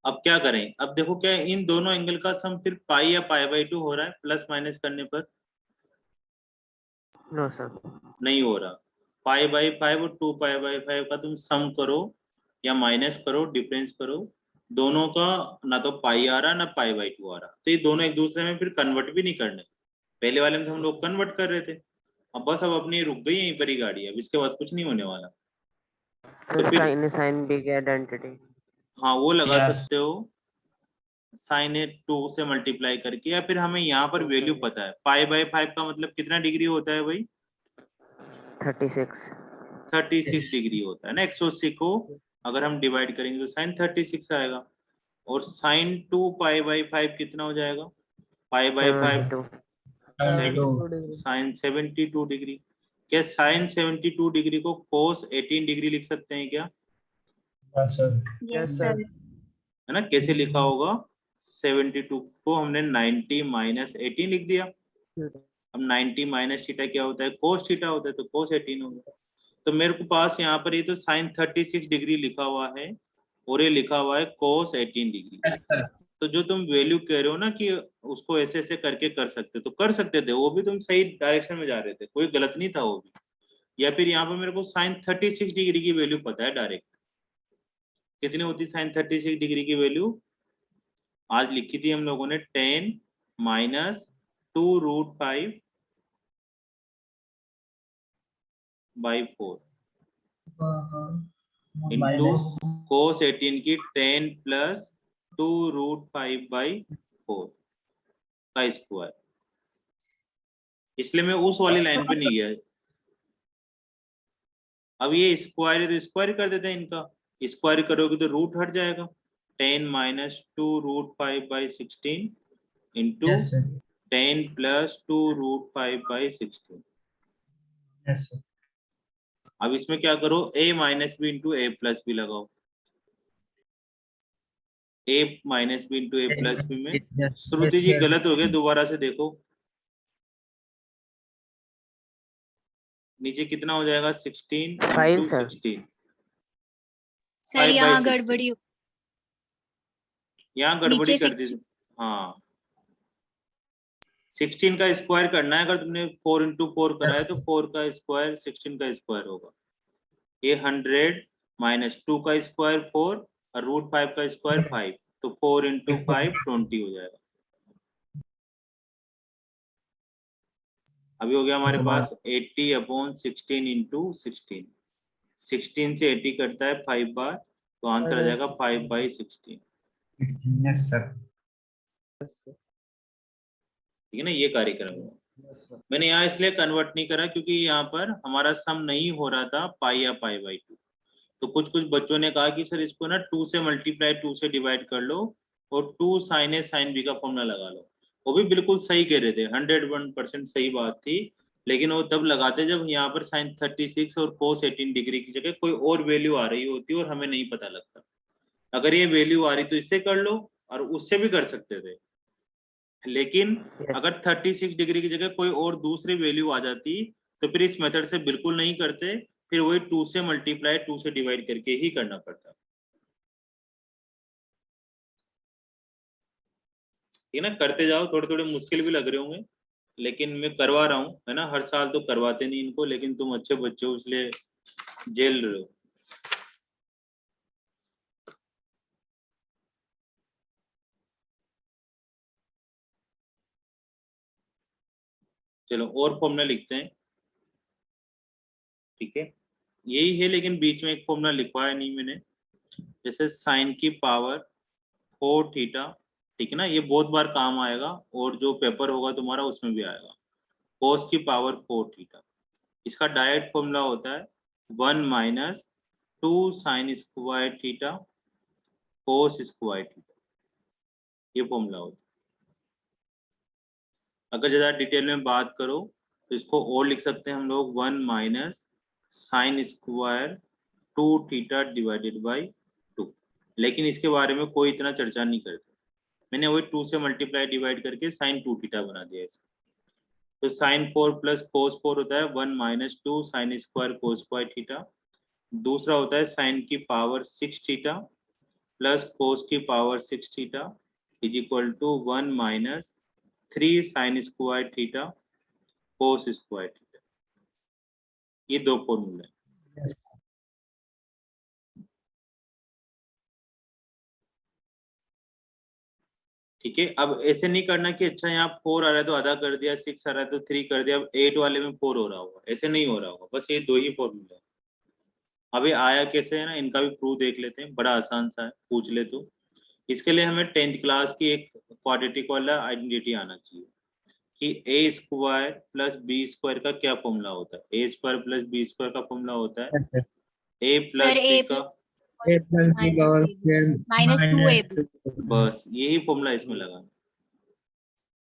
Speaker 2: अब क्या करें, अब देखो क्या इन दोनों एंगल का सम फिर पाई या पाई बाई 2 हो रहा है प्लस माइनस करने पर?
Speaker 1: No sir.
Speaker 2: नहीं हो रहा। पाई बाई 5 और 2 पाई बाई 5 का तुम सम करो या माइनस करो, डिफरेंस करो, दोनों का ना तो पाई आ रहा ना पाई बाई 2 आ रहा, तो ये दोनों एक दूसरे में फिर कन्वर्ट भी नहीं करने। पहले वाले में तो हम लोग कन्वर्ट कर रहे थे, अब बस अब अपनी रुक गई यहीं पर ही गाड़ी, अब इसके बाद कुछ नहीं होने वाला। तो
Speaker 1: सर
Speaker 2: फिर
Speaker 1: साइन साइन बिग आइडेंटिटी।
Speaker 2: हाँ वो लगा
Speaker 7: Yes.
Speaker 2: सकते हो साइन ए 2 से मल्टीप्लाई करके, या फिर हमें यहाँ पर वैल्यू पता है पाई बाई 5 का मतलब कितना डिग्री होता है भाई?
Speaker 1: 36।
Speaker 2: 36 डिग्री होता है ना। 180 को अगर हम डिवाइड करेंगे तो साइन 36 आएगा, और साइन 2 पाई बाई 5 कितना हो जाएगा? Pi by 5
Speaker 1: 72।
Speaker 2: Sine 72 degree. क्या साइन 72 डिग्री को कोस 18 डिग्री लिख सकते हैं क्या?
Speaker 4: Yes sir.
Speaker 2: है ना, कैसे लिखा होगा? 72 को हमने 90 माइनस 18 लिख दिया। अब 90 माइनस थीटा क्या होता है? कोस थीटा होता है, तो कोस 18 होगा। तो मेरे को पास यहाँ पर ये तो साइन 36 डिग्री लिखा हुआ है और ये लिखा हुआ है कोस 18 डिग्री। तो जो तुम वैल्यू कह रहे हो ना कि उसको ऐसे ऐसे करके कर सकते, तो कर सकते थे, वो भी तुम सही डायरेक्शन में जा रहे थे, कोई गलत नहीं था वो भी। या फिर यहाँ पर मेरे को साइन 36 डिग्री की वैल्यू पता है डायरेक्ट, कितनी होती साइन 36 डिग्री की वैल्यू? आज लिखी थी हम लोगों ने 10 माइनस 2√5 बाई 4 इंटू कोस 18 की 10 प्लस 2√5 बाई 4 का स्क्वायर। इसलिए मैं उस वाली लाइन पे नहीं गया। अब ये स्क्वायर है तो स्क्वायर कर देते हैं इनका, स्क्वायर करोगे तो रूट हट जाएगा। 10 minus 2√5 by 16 into 10 plus 2√5 by 16। अब इसमें क्या करो, a minus b into a plus b लगाओ। a minus b into a plus b में श्रुति जी गलत हो गया, दोबारा से देखो नीचे कितना हो जाएगा? 16
Speaker 1: fine
Speaker 2: into
Speaker 1: sir.
Speaker 2: 16
Speaker 4: sir
Speaker 2: 5 by
Speaker 4: यहाँ
Speaker 2: 16।
Speaker 4: गड़बड़ी
Speaker 2: यहाँ गड़बड़ी
Speaker 4: नीचे
Speaker 2: कर दी। हाँ 16 का स्क्वायर करना है, अगर तुमने 4 इंटू 4 करा है तो 4 का स्क्वायर 16 का स्क्वायर होगा। ये 100 माइनस 2 का स्क्वायर 4 और √5 का स्क्वायर 5, तो 4 इंटू 5 20 हो जाएगा। अभी हो गया हमारे पास 80 अपॉन 16 इंटू 16। 16 से 80 कटता है 5 बार, तो आंसर आ जाएगा 5 बाई 16।
Speaker 7: Yes sir.
Speaker 2: ठीक है ना, ये कार्यक्रम है। मैंने यहाँ इसलिए कन्वर्ट नहीं करा क्योंकि यहाँ पर हमारा सम नहीं हो रहा था पाई या पाई बाई 2। तो कुछ कुछ बच्चों ने कहा कि सर इसको ना 2 से मल्टीप्लाई 2 से डिवाइड कर लो और 2 साइन ए साइन बी का फॉर्मूला लगा लो। वो भी बिल्कुल सही कह रहे थे, 101% सही बात थी, लेकिन वो तब लगाते जब यहाँ पर साइन 36 और कोस 18 डिग्री की जगह कोई और वैल्यू आ रही होती और हमें नहीं पता लगता। अगर ये वैल्यू आ रही तो इससे कर लो और उससे भी कर सकते थे, लेकिन अगर 36 डिग्री की जगह कोई और दूसरी वैल्यू आ जाती तो फिर इस मेथड से बिल्कुल नहीं करते, फिर वही 2 से मल्टीप्लाई 2 से डिवाइड करके ही करना पड़ता। ठीक है ना, करते जाओ, थोड़े थोड़े मुश्किल भी लग रहे होंगे लेकिन मैं करवा रहा हूँ, है ना। हर साल तो करवाते नहीं इनको, लेकिन तुम अच्छे बच्चे हो इसलिए झेल रहे हो। चलो और फॉर्मूला लिखते हैं, ठीक है, यही है लेकिन बीच में एक फॉर्मूला लिखवाया नहीं मैंने, जैसे साइन की पावर 4 थीटा, ठीक है ना, ये बहुत बार काम आएगा और जो पेपर होगा तुम्हारा उसमें भी आएगा। कोस की पावर 4 थीटा, इसका डायरेक्ट फॉर्मूला होता है 1 minus 2 sine square theta cos square theta, ये फॉर्मूला होता है। अगर ज़्यादा डिटेल में बात करो तो इसको और लिख सकते हैं हम लोग 1 minus sine square 2 theta divided by 2, लेकिन इसके बारे में कोई इतना चर्चा नहीं करता, मैंने वही 2 से मल्टीप्लाई डिवाइड करके साइन 2 थीटा बना दिया इसको। तो साइन 4 प्लस कोस 4 होता है 1 माइनस 2 साइन स्क्वायर कोस स्क्वायर थीटा, दूसरा होता है साइन की पावर 6 थीटा प्लस कोस की power 6 theta is equal to 1 minus 3 sine square theta cos square theta. ये दो फॉर्मूले हैं। ठीक है, अब ऐसे नहीं करना कि अच्छा यहाँ 4 आ रहा है तो आधा कर दिया, 6 आ रहा है तो 3 कर दिया, अब 8 वाले में 4 हो रहा होगा, ऐसे नहीं हो रहा होगा, बस ये दो ही फॉर्मूले हैं। अभी आया कैसे है ना, इनका भी प्रूफ देख लेते हैं, बड़ा आसान सा है, पूछ ले तो। इसके लिए हमें 10th क्लास की एक क्वाड्रेटिक वाला आइडेंटिटी आना चाहिए कि ए स्क्वायर प्लस बी स्क्वायर का क्या फॉर्मूला होता है। ए स्क्वायर प्लस बी स्क्वायर का फॉर्मूला होता है ए प्लस
Speaker 4: सर
Speaker 2: बी
Speaker 4: ए
Speaker 2: का,
Speaker 4: माइनस 2a,
Speaker 2: बस यही फॉर्मूला इसमें लगाना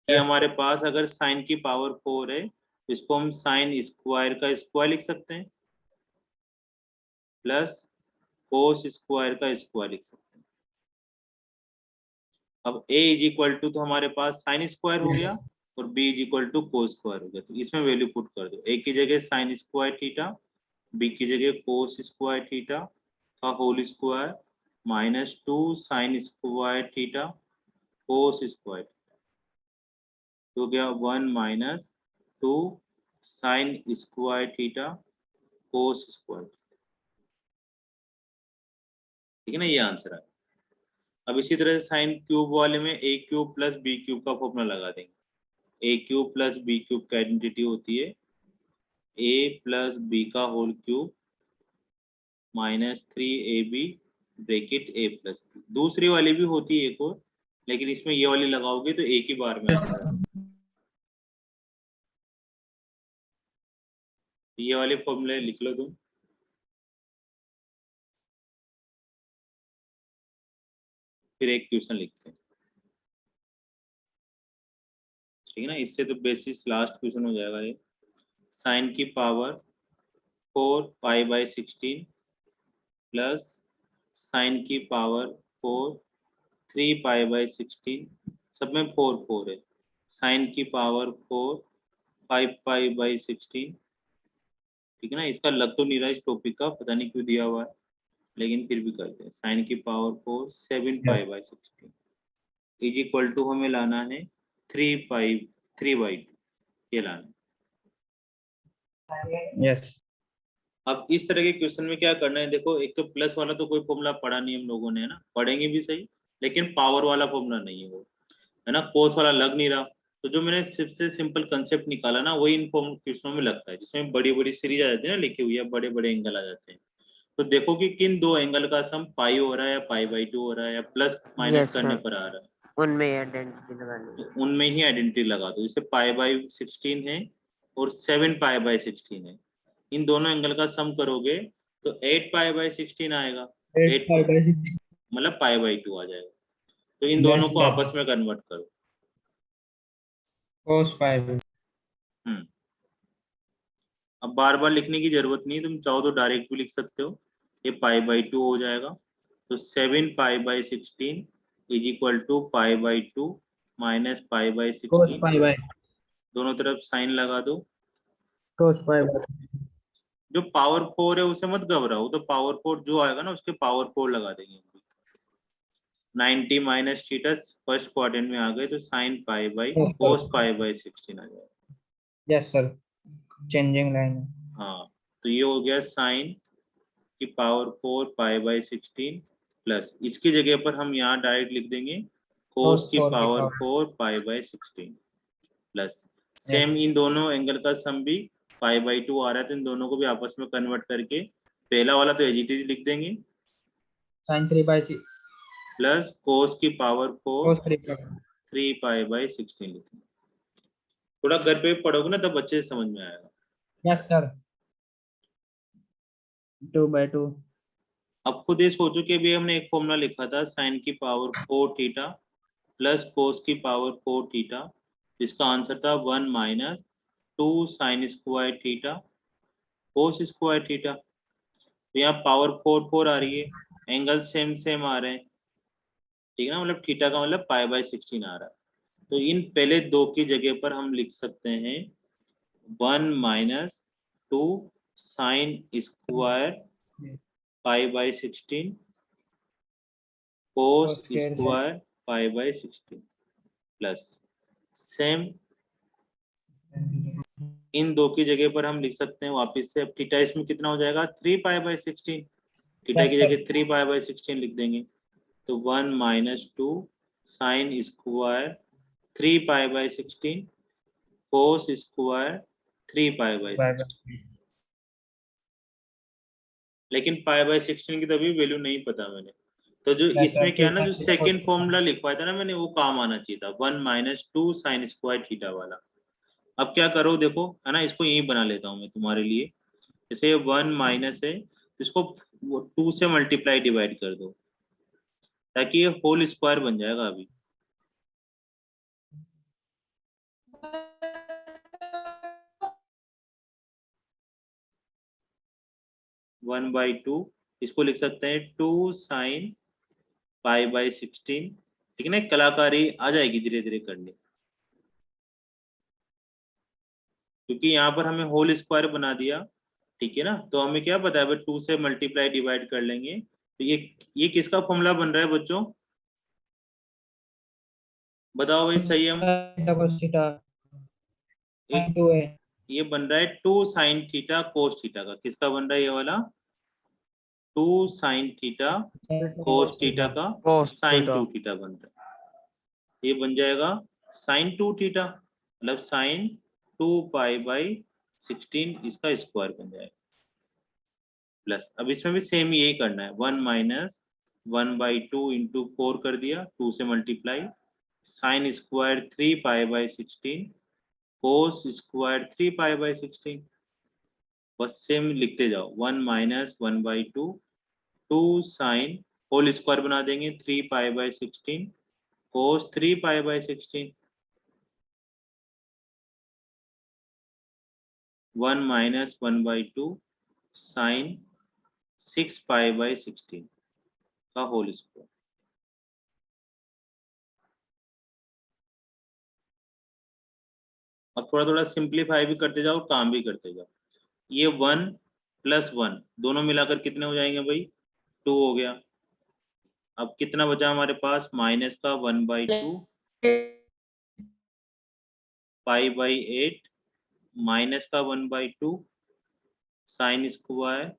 Speaker 2: कि हमारे पास अगर साइन की पावर 4 है तो इसको हम साइन स्क्वायर का स्क्वायर लिख सकते हैं प्लस कोस स्क्वायर का स्क्वायर लिख सकते हैं। अब a इज इक्वल टू तो हमारे पास साइन स्क्वायर हो गया और b is equal to cos square हो गया, तो इसमें वैल्यू पुट कर दो, a की जगह साइन स्क्वायर थीटा, b की जगह कोस स्क्वायर थीटा का whole square minus 2 sine square theta cos square theta, तो गया 1 minus 2 sine square theta cos square, ठीक है ना, ये आंसर है। अब इसी तरह से साइन क्यूब वाले में A cube plus B cube का फॉर्मूला लगा देंगे। A cube plus B cube का आइडेंटिटी होती है ए प्लस बी का whole cube minus 3ab bracket A plus B. दूसरी वाली भी होती है एक और, लेकिन इसमें ये वाली लगाओगे तो एक ही बार में आएगा। ये वाले फॉर्मूले लिख लो तुम। फिर एक क्वेश्चन लिखते हैं, ठीक है ना, इससे तो बेसिस लास्ट क्वेश्चन हो जाएगा ये। साइन की power 4 pi by 16 plus sign की पावर 4 3 पाई बाई 16, सब में 4 4 है, साइन की पावर 4 5 पाई बाई 16, ठीक है ना, इसका लग तो नहीं रहा इस टॉपिक का, पता नहीं क्यों दिया हुआ है, लेकिन फिर भी करते हैं। साइन की power 4 7 pi by 16 is equal to हमें लाना है 3 बाई 2, ये लाना है।
Speaker 7: यस
Speaker 2: अब इस तरह के क्वेश्चन में क्या करना है, देखो एक तो प्लस वाला तो कोई फॉर्मूला पढ़ा नहीं हम लोगों ने, है ना, पढ़ेंगे भी सही, लेकिन पावर वाला फॉर्मूला नहीं है वो, है ना, कोस वाला लग नहीं रहा, तो जो मैंने सबसे सिंपल कंसेप्ट निकाला ना वही इन क्वेश्चनों में लगता है, जिसमें बड़ी बड़ी सीरीज आ जाती है ना लिखी हुई है, बड़े बड़े एंगल आ जाते हैं, तो देखो कि किन दो एंगल का सम पाई हो रहा है या पाई बाई 2 हो रहा है या प्लस माइनस
Speaker 1: Yes,
Speaker 2: करने
Speaker 1: sir.
Speaker 2: पर आ रहा है,
Speaker 1: उनमें आइडेंटिटी लगानी
Speaker 2: तो
Speaker 1: है।
Speaker 2: उनमें ही आइडेंटिटी लगा दो। जैसे पाई बाई 16 है और 7 पाई बाई 16 है, इन दोनों एंगल का सम करोगे तो 8 पाई बाई 16 आएगा, 8 मतलब पाई बाई 2 आ जाएगा, तो इन दोनों को आपस में कन्वर्ट करो। अब बार बार लिखने की जरूरत नहीं, तुम चाहो तो डायरेक्ट भी लिख सकते हो, ये पाई बाई 2 हो जाएगा, तो 7 pi by 16 is equal to pi by 2 minus pi by 16, दोनों तरफ साइन लगा दो। जो पावर 4 है उसे मत घबराओ, तो पावर 4 जो आएगा ना उसके पावर 4 लगा देंगे। 90 माइनस थीटा फर्स्ट क्वाड्रेंट में आ गए तो sign pi by cos pi by 16 आ जाएगा।
Speaker 7: Yes sir, changing line.
Speaker 2: हाँ, तो ये हो गया साइन की पावर 4 पाई बाई 16 प्लस इसकी जगह पर हम यहाँ डायरेक्ट लिख देंगे कोस की power 4 pi by 16 plus same इन दोनों एंगल का सम भी π/2 आ रहा है, तो इन दोनों को भी आपस में कन्वर्ट करके पहला वाला तो एज इट इज लिख देंगे
Speaker 7: sin 3/6
Speaker 2: प्लस कोस की पावर 4
Speaker 7: cos 3/6
Speaker 2: 3π/16 लिखेंगे। थोड़ा घर पे पढ़ोगे ना तब अच्छे से समझ में आएगा।
Speaker 7: यस सर 2/2
Speaker 2: अब खुद ये सोचो कि अभी हमने एक फॉर्मूला लिखा था साइन की पावर 4 थीटा प्लस कोस की पावर 4 थीटा, जिसका आंसर था 1 minus 2 sine square theta cos square theta. तो यहाँ पावर 4 आ रही है, एंगल सेम सेम आ रहे हैं, ठीक है ना, मतलब थीटा का मतलब π/16 आ रहा है। तो इन पहले दो की जगह पर हम लिख सकते हैं 1 minus 2 sine square π/16 cos square π/16 plus same इन दो की जगह पर हम लिख सकते हैं वापस से। अब थीटा इसमें कितना हो जाएगा 3π/16, थीटा की जगह 3π/16 लिख देंगे, तो 1 minus 2 sine square 3π/16 cos square 3π/16। लेकिन π/16 की तो अभी वैल्यू नहीं पता मैंने, तो जो इसमें क्या ना, जो सेकंड फॉर्मूला लिखवाया था ना मैंने, वो काम आना चाहिए था 1 माइनस 2 साइन स्क्वायर थीटा वाला। अब क्या करो देखो, है ना, इसको यही बना लेता हूँ मैं तुम्हारे लिए। जैसे 1 माइनस है तो इसको 2 से मल्टीप्लाई डिवाइड कर दो ताकि ये होल स्क्वायर बन जाएगा। अभी वन बाई टू, इसको लिख सकते हैं 2 साइन π/16, ठीक है ना, कलाकारी आ जाएगी धीरे धीरे करने, क्योंकि यहाँ पर हमें होल स्क्वायर बना दिया, ठीक है ना। तो हमें क्या पता है, 2 से मल्टीप्लाई डिवाइड कर लेंगे, तो ये किसका फॉर्मूला बन रहा है बच्चों, बताओ भाई सही है। ये बन रहा है 2 साइन थीटा कोस थीटा का, किसका बन रहा है ये वाला 2 साइन थीटा कोस थीटा का
Speaker 6: Cos
Speaker 2: साइन
Speaker 6: theta.
Speaker 2: 2 थीटा बन रहा है। ये बन जाएगा साइन 2 थीटा, मतलब साइन 2π/16 इसका स्क्वायर बन जाएगा प्लस। अब इसमें भी सेम यही करना है, 1 माइनस 1/2 इंटू 4 कर दिया, 2 से multiply sine square 3π/16 cos square 3π/16, बस सेम लिखते जाओ 1 माइनस 1/2 2 साइन होल स्क्वायर बना देंगे 3π/16 कोस 3π/16, 1 माइनस 1/2 साइन 6π/16 का होल स्क्वायर। अब थोड़ा थोड़ा सिंप्लीफाई भी करते जाओ, काम भी करते जाओ। ये 1 प्लस 1 दोनों मिलाकर कितने हो जाएंगे भाई, 2 हो गया। अब कितना बचा हमारे पास, माइनस का 1/2 π/8 माइनस का 1/2 साइन स्क्वायर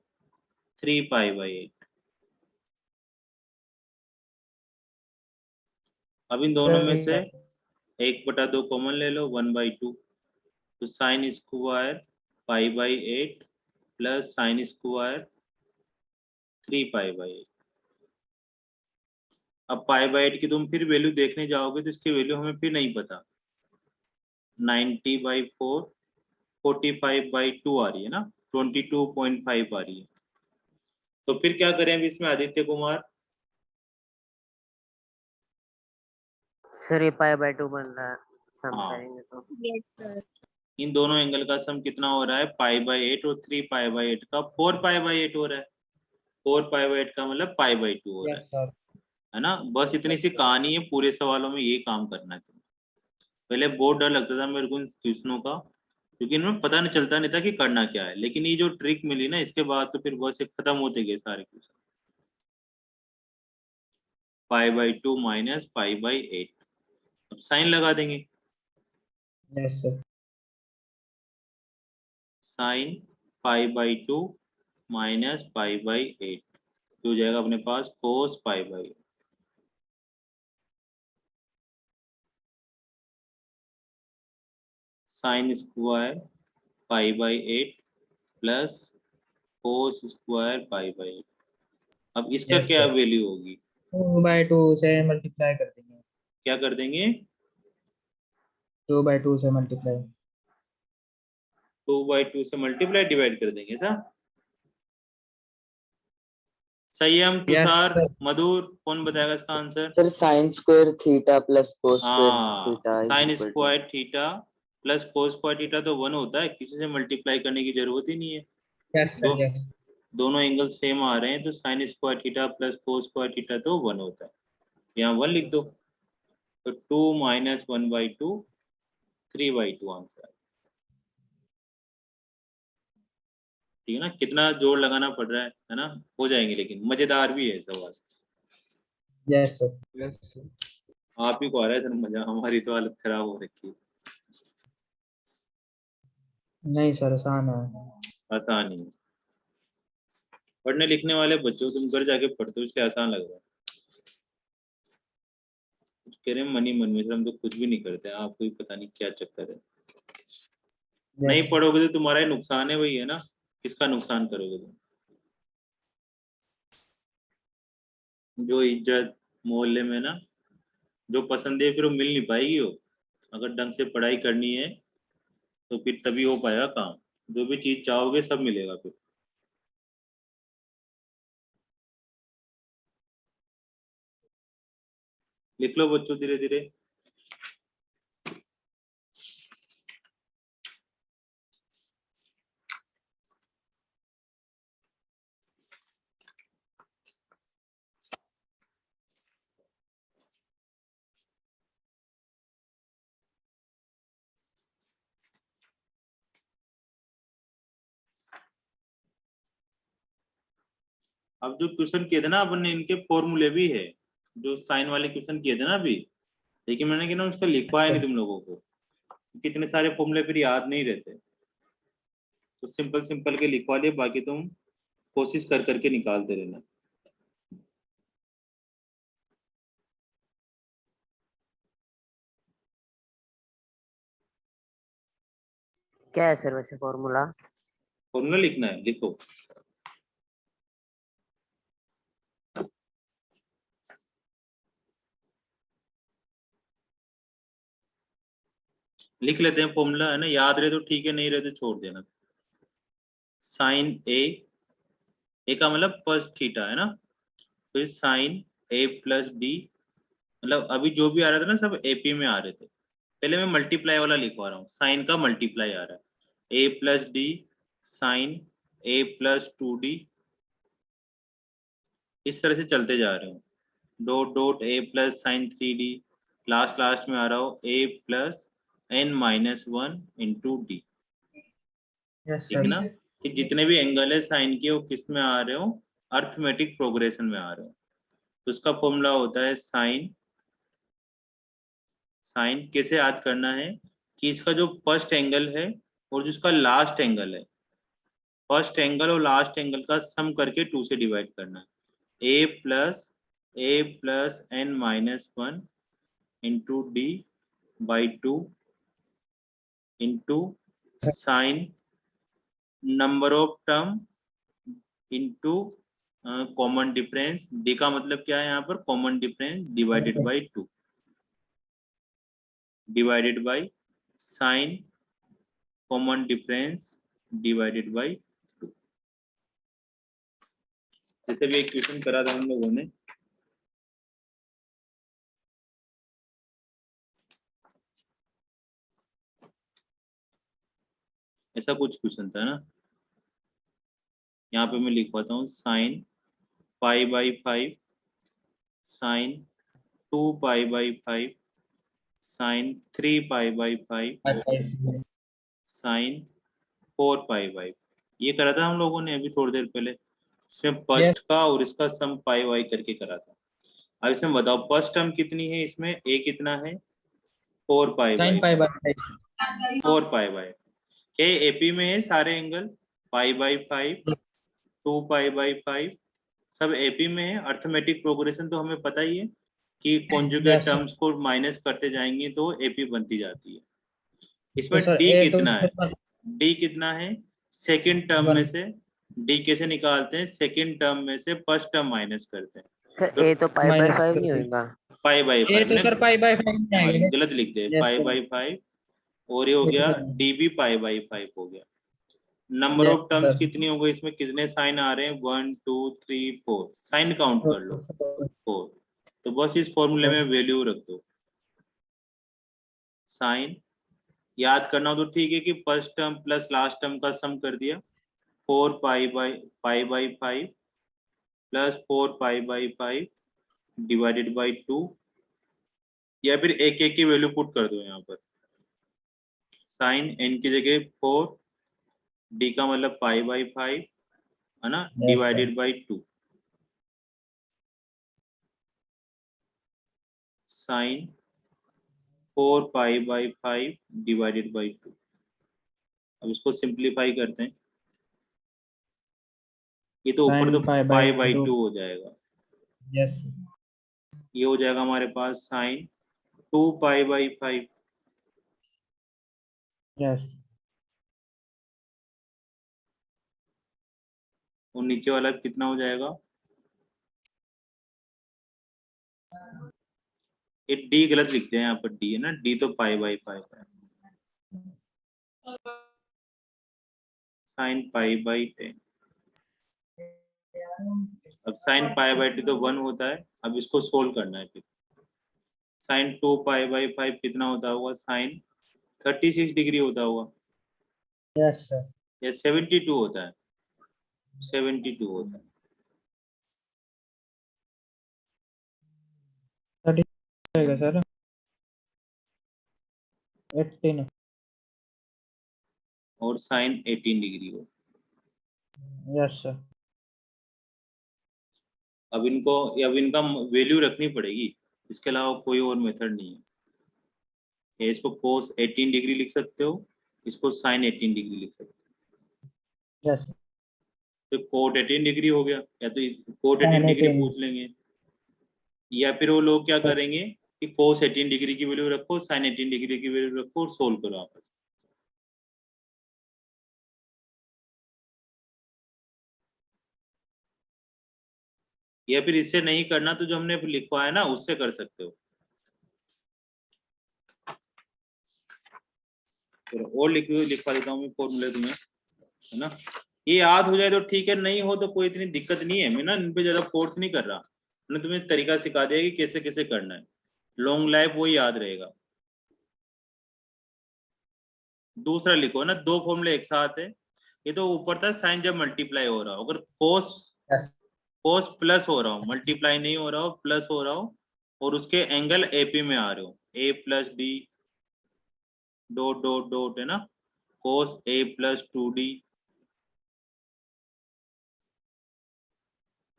Speaker 2: 3π/8। अब इन दोनों में से 1/2 कॉमन ले लो, 1/2, तो sine square π/8 plus sine square 3π/8। अब π/8 की तुम फिर वैल्यू देखने जाओगे तो इसकी वैल्यू हमें फिर नहीं पता, 90/4 45/2 आ रही है ना, 22.5 आ रही है। तो फिर क्या करें अभी इसमें आदित्य कुमार,
Speaker 1: सर ये π/2 बन रहा है, सम
Speaker 2: हाँ।
Speaker 1: करेंगे तो
Speaker 4: Yes, sir.
Speaker 2: इन दोनों एंगल का सम कितना हो रहा है, π/8 और 3π/8 का 4π/8 हो रहा है, 4π/8 का मतलब π/2 हो रहा है ना। बस इतनी सी कहानी है, पूरे सवालों में ये काम करना है। पहले बहुत डर लगता था मेरे को इन क्वेश्चनों का, क्योंकि इनमें पता नहीं चलता नहीं था कि करना क्या है, लेकिन ये जो ट्रिक मिली ना इसके बाद तो फिर बस खत्म होते गए सारे क्वेश्चन। π/2 माइनस π/8, अब साइन लगा देंगे, साइन π/2 माइनस π/8 हो जाएगा अपने पास cos π/8। Sine square pi by 8 plus cos square pi by 8। अब इसका
Speaker 7: Yes,
Speaker 2: क्या
Speaker 7: sir.
Speaker 2: वैल्यू होगी?
Speaker 7: 2/2 से मल्टीप्लाई कर देंगे।
Speaker 2: क्या कर देंगे?
Speaker 7: 2/2 से मल्टीप्लाई।
Speaker 2: 2/2 से मल्टीप्लाई डिवाइड कर देंगे ऐसा? संयम, तुषार,
Speaker 7: sir.
Speaker 2: मधुर, कौन बताएगा इसका answer?
Speaker 3: Sir sine square theta plus cos square
Speaker 2: हाँ,
Speaker 3: theta is
Speaker 2: sine
Speaker 3: equal to
Speaker 2: square theta plus cos square theta तो 1 होता है, किसी से मल्टीप्लाई करने की जरूरत ही नहीं है।
Speaker 7: Yes, sir.
Speaker 2: दो
Speaker 7: Yes.
Speaker 2: दोनों एंगल सेम आ रहे हैं तो sine square theta plus cos square theta तो 1 होता है। यहाँ 1 लिख दो, तो 2 माइनस 1/2 3/2 आंसर। ठीक है ना? कितना जोर लगाना पड़ रहा है ना? हो जाएंगे, लेकिन मजेदार भी है सवाल।
Speaker 7: Yes, sir.
Speaker 2: आप ही को आ रहा है सर मजा, हमारी तो हालत खराब हो रखी है। नहीं
Speaker 7: सर आसान है।
Speaker 2: आसान ही है। पढ़ने लिखने वाले बच्चों, तुम घर जाके पढ़ते हो इसलिए आसान लग रहा है। कुछ कह रहे हैं मनी मन में, हम तो कुछ भी नहीं करते, आपको ही पता नहीं क्या चक्कर है। नहीं पढ़ोगे तो तुम्हारा ही नुकसान है, वही है ना? किसका नुकसान करोगे तुम? जो इज्जत मोहल्ले में ना जो पसंद है फिर वो मिल नहीं पाएगी। हो अगर ढंग से पढ़ाई करनी है तो फिर तभी हो पाएगा काम। जो भी चीज चाहोगे सब मिलेगा फिर। लिख लो बच्चों धीरे धीरे। अब जो क्वेश्चन किए थे ना अपन ने, इनके फॉर्मूले भी है, जो साइन वाले क्वेश्चन किए थे ना अभी, लेकिन मैंने कि ना उसका लिखवाया नहीं तुम लोगों को, कितने सारे फॉर्मूले फिर याद नहीं रहते, तो सिंपल सिंपल के लिखवा लिए, बाकी तुम कोशिश कर करके निकालते रहना।
Speaker 1: क्या है सर वैसे फॉर्मूला?
Speaker 2: फॉर्मूला लिखना है, लिखो। लिख लेते हैं फॉर्मूला, है ना? याद रहे तो ठीक है, नहीं रहे तो छोड़ देना। साइन ए का मतलब फर्स्ट थीटा है ना, फिर साइन ए प्लस डी, मतलब अभी जो भी आ रहा था ना सब एपी में आ रहे थे। पहले मैं मल्टीप्लाई वाला लिखवा रहा हूँ, साइन का मल्टीप्लाई आ रहा है, A plus D sine A plus 2d, इस तरह से चलते जा रहे हो। Dot dot A plus sine 3d, last में आ रहा हो A plus n minus 1 into D.
Speaker 7: Yes,
Speaker 2: ठीक है
Speaker 7: sir.
Speaker 2: ना? कि जितने भी एंगल है साइन के वो किस में आ रहे हो? अर्थमेटिक प्रोग्रेशन में आ रहे हो। तो उसका फॉर्मूला होता है साइन कैसे याद करना है कि इसका जो फर्स्ट एंगल है और जिसका लास्ट एंगल है, फर्स्ट एंगल और लास्ट एंगल का सम करके 2 से डिवाइड करना है। A plus n minus 1 into D by 2 into sine number of term into common difference. D का मतलब क्या है यहाँ पर? Common difference divided by 2 divided by sine common difference divided by 2। जैसे भी एक क्वेश्चन करा था हम लोगों ने, ऐसा कुछ क्वेश्चन था ना। यहाँ पे मैं लिख पाता हूँ sine pi by 5 sine 2 pi by 5 sine 3 pi by 5 sine 4 pi by, ये करा था हम लोगों ने अभी थोड़ी देर पहले। इसमें फर्स्ट का और इसका सम पाई वाई करके करा था। अब इसमें बताओ फर्स्ट टर्म कितनी है, इसमें ए कितना है? 4 पाई
Speaker 7: Sin
Speaker 2: by
Speaker 7: pi by
Speaker 2: 4 pi by. A AP में है सारे angle, pi by 5 2 pi by 5 सब एपी में है। अर्थमेटिक प्रोग्रेशन तो हमें पता ही है कि कॉन्जुगेट
Speaker 7: Yes, sir.
Speaker 2: टर्म्स को माइनस करते जाएंगे तो एपी बनती जाती है। इसमें
Speaker 8: सर
Speaker 2: डी
Speaker 8: A
Speaker 2: कितना है?
Speaker 8: तो
Speaker 2: डी कितना है? Second term
Speaker 8: One.
Speaker 2: में से डी कैसे निकालते हैं? सेकंड टर्म में से फर्स्ट टर्म माइनस करते हैं।
Speaker 1: सर ए तो पाई बाय
Speaker 8: माइनस
Speaker 1: 5 नहीं होगा?
Speaker 2: पाई बाई
Speaker 8: A
Speaker 2: 5
Speaker 8: तो सर पाई बाय 5 में आएगा सर।
Speaker 2: गलत लिख दे,
Speaker 8: Yes,
Speaker 2: पाई
Speaker 8: sir.
Speaker 2: बाई 5 और ये हो
Speaker 8: ये तो
Speaker 2: गया
Speaker 8: सर-
Speaker 2: डी भी पाई बाई 5 हो गया। Number
Speaker 8: Yes,
Speaker 2: of terms
Speaker 8: sir.
Speaker 2: कितनी हो गई इसमें? कितने साइन आ रहे हैं? 1 2 3 4 साइन काउंट कर लो 4। तो बस इस फॉर्मूले में वैल्यू रख दो साइन। याद करना हो तो ठीक है कि first term plus last term का सम कर दिया 4 pi by 5 plus 4 pi by 5 divided by 2, या फिर एक एक की वैल्यू पुट कर दो यहाँ पर। साइन एन की जगह 4, डी का मतलब पाई बाई 5 है ना,
Speaker 8: Yes,
Speaker 2: divided by 2। Sine 4 pi by 5 divided by 2। अब इसको सिंप्लीफाई करते हैं। ये तो ऊपर
Speaker 8: Sin
Speaker 2: तो
Speaker 8: pi by
Speaker 2: पाई बाई
Speaker 8: 2.
Speaker 2: 2 हो जाएगा।
Speaker 8: Yes.
Speaker 2: ये हो जाएगा हमारे पास साइन 2 पाई बाई 5।
Speaker 8: Yes.
Speaker 2: और नीचे वाला कितना हो जाएगा? ये डी गलत लिखते हैं यहाँ पर, डी है ना, डी तो पाई बाई 5 है। Sign pi by 10। अब साइन पाई बाई 2 तो 1 होता है। अब इसको सोल्व करना है फिर। साइन 2 पाई बाई 5 कितना होता होगा? साइन 36 डिग्री होता होगा
Speaker 8: Yes, sir.
Speaker 2: या 72 होता है? 72 होता है।
Speaker 8: आएगा सर 18.
Speaker 2: और साइन 18 डिग्री हो।
Speaker 8: Yes, sir.
Speaker 2: अब इनका वैल्यू रखनी पड़ेगी, इसके अलावा कोई और मेथड नहीं है। इसको कोस 18 डिग्री लिख सकते हो, इसको साइन 18 डिग्री लिख सकते हो।
Speaker 8: Yes.
Speaker 2: तो कोट 18 डिग्री हो गया, या तो कोट 18
Speaker 8: Sin
Speaker 2: डिग्री
Speaker 8: 18.
Speaker 2: पूछ लेंगे, या फिर वो लोग क्या करेंगे कि कोस 18 डिग्री की वैल्यू रखो, साइन 18 डिग्री की वैल्यू रखो और सोल्व करो आपस में। या फिर इससे नहीं करना तो जो हमने लिखवाया ना उससे कर सकते हो। और लिखवा देता हूँ मैं फॉर्मूले तुम्हें, है ना। ये याद हो जाए तो ठीक है, नहीं हो तो कोई इतनी दिक्कत नहीं है। मैं ना इन पे ज्यादा फोर्स नहीं कर रहा, मैंने तुम्हें तरीका सिखा दिया कि कैसे कैसे करना है। लॉन्ग लाइफ वो याद रहेगा। दूसरा लिखो ना, दो फॉर्मूले एक साथ है। ये तो ऊपर था साइन जब मल्टीप्लाई हो रहा हो, अगर कोस प्लस हो रहा हो, मल्टीप्लाई नहीं हो रहा हो, प्लस हो रहा हो, और उसके एंगल एपी में आ रहे हो, A plus D dot dot dot, है ना, cos A plus 2d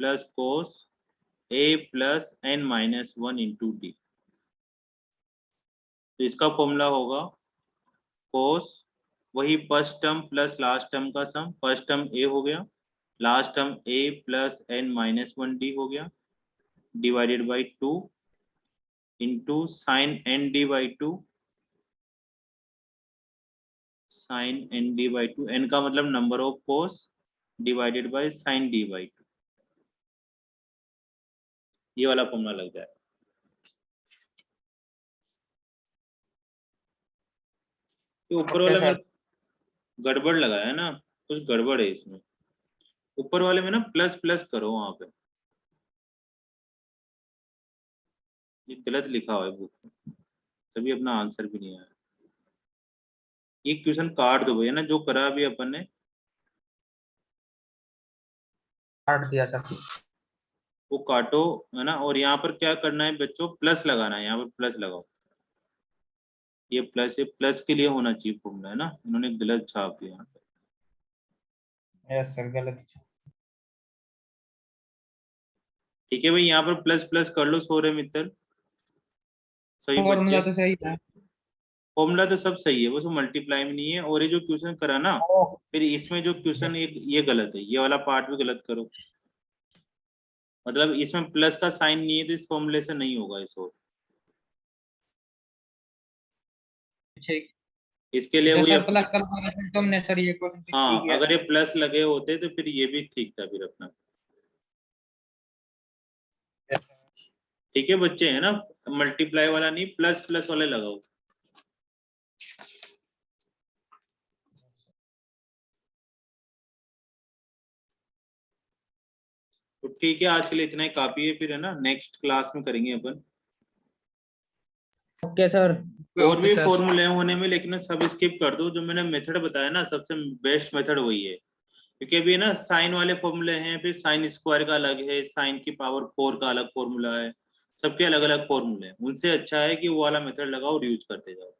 Speaker 2: plus cos A plus n minus 1 into D. तो इसका फॉर्मूला होगा कोस वही first term plus last term का सम, फर्स्ट टर्म ए हो गया, last term A plus n minus 1d हो गया, divided by 2 into sine n d by 2, sine n d by 2, n का मतलब number of cos, divided by sign d by 2। ये वाला formula लग जाएगा। ये ऊपर वाला में गड़बड़ लगा है ना, कुछ गड़बड़ है इसमें। ऊपर वाले में ना प्लस प्लस करो, वहां पे ये गलत लिखा हुआ है बुक में, तभी अपना आंसर भी नहीं आया। ये क्वेश्चन काट दो भैया ना, जो करा अभी अपन ने,
Speaker 7: काट दिया सर।
Speaker 2: वो काटो, है ना। और यहाँ पर क्या करना है बच्चों, प्लस लगाना है, यहाँ पर प्लस लगाओ। ये प्लस है, प्लस के लिए होना चाहिए फॉर्मूला, है ना, इन्होंने गलत छाप दिया यहाँ पे।
Speaker 7: यस सर, गलत।
Speaker 2: ठीक है भाई, यहाँ पर प्लस प्लस कर लो सोरे मित्र, सभी
Speaker 8: फॉर्मूला
Speaker 2: बच्चे।
Speaker 8: तो सही है।
Speaker 2: फॉर्मूला तो सब सही है, बस वो मल्टीप्लाई में नहीं है। और ये जो क्वेश्चन करा ना, फिर इसमें जो क्वेश्चन ये गलत है, ये वाला पार्ट भी गलत करो। मतलब इसमें प्लस का साइन नहीं है तो इस फॉर्मूले से नहीं होगा इस और। इसके लिए वो
Speaker 8: सर
Speaker 2: ये
Speaker 8: प्लस का लगाना फिर तुमने सर ये क्वेश्चन ठीक
Speaker 2: हाँ,
Speaker 8: किया।
Speaker 2: अगर ये प्लस लगे होते तो फिर ये भी ठीक था फिर अपना। ठीक है बच्चे, है ना, मल्टीप्लाई वाला नहीं, प्लस प्लस वाले लगाओ। तो ठीक है, आज के लिए इतना ही काफी है फिर, है ना, नेक्स्ट क्लास में करेंगे अपन।
Speaker 8: Okay sir.
Speaker 2: और भी फॉर्मूले होने में, लेकिन सब स्किप कर दो। जो मैंने मेथड बताया ना, सबसे बेस्ट मेथड वही है, क्योंकि अभी ना साइन वाले फॉर्मूले हैं, फिर साइन स्क्वायर का अलग है, साइन की पावर 4 का अलग फॉर्मूला है, सबके अलग अलग फॉर्मूले हैं। उनसे अच्छा है कि वो वाला मेथड लगाओ और यूज करते जाओ।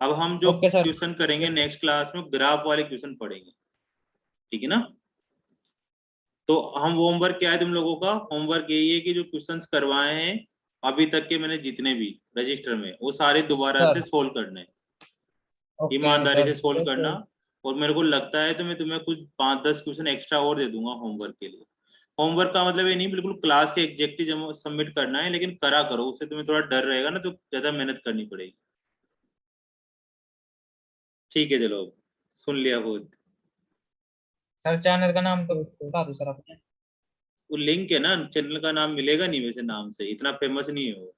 Speaker 2: अब हम जो
Speaker 8: ओके सर।
Speaker 2: क्वेश्चन करेंगे नेक्स्ट क्लास में, ग्राफ वाले क्वेश्चन पढ़ेंगे, ठीक है ना। तो हम होमवर्क क्या है तुम लोगों का, होमवर्क यही है कि जो क्वेश्चंस करवाए हैं अभी तक के मैंने जितने भी रजिस्टर में, वो सारे दोबारा
Speaker 8: सर।
Speaker 2: से सोल्व करने हैं,
Speaker 8: ओके
Speaker 2: ईमानदारी
Speaker 8: सर।
Speaker 2: से सोल्व
Speaker 8: ओके।
Speaker 2: करना। और मेरे को लगता है तो मैं तुम्हें कुछ 5-10 क्वेश्चन एक्स्ट्रा और दे दूंगा होमवर्क के लिए। होमवर्क का मतलब ये नहीं बिल्कुल क्लास के एग्जैक्टली सबमिट करना है, लेकिन करा करो, उससे तुम्हें थोड़ा डर रहेगा ना, तो ज्यादा मेहनत करनी पड़ेगी। ठीक है चलो, सुन लिया बहुत।
Speaker 8: सर चैनल का नाम तो बता दो सर अपने।
Speaker 2: वो लिंक है ना, चैनल का नाम मिलेगा नहीं वैसे, नाम से इतना फेमस नहीं है वो।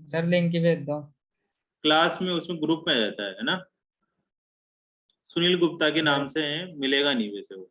Speaker 8: सर लिंक ही भेज दो।
Speaker 2: क्लास में उसमें ग्रुप में रहता है ना, सुनील गुप्ता के नाम से है, मिलेगा नहीं वैसे वो।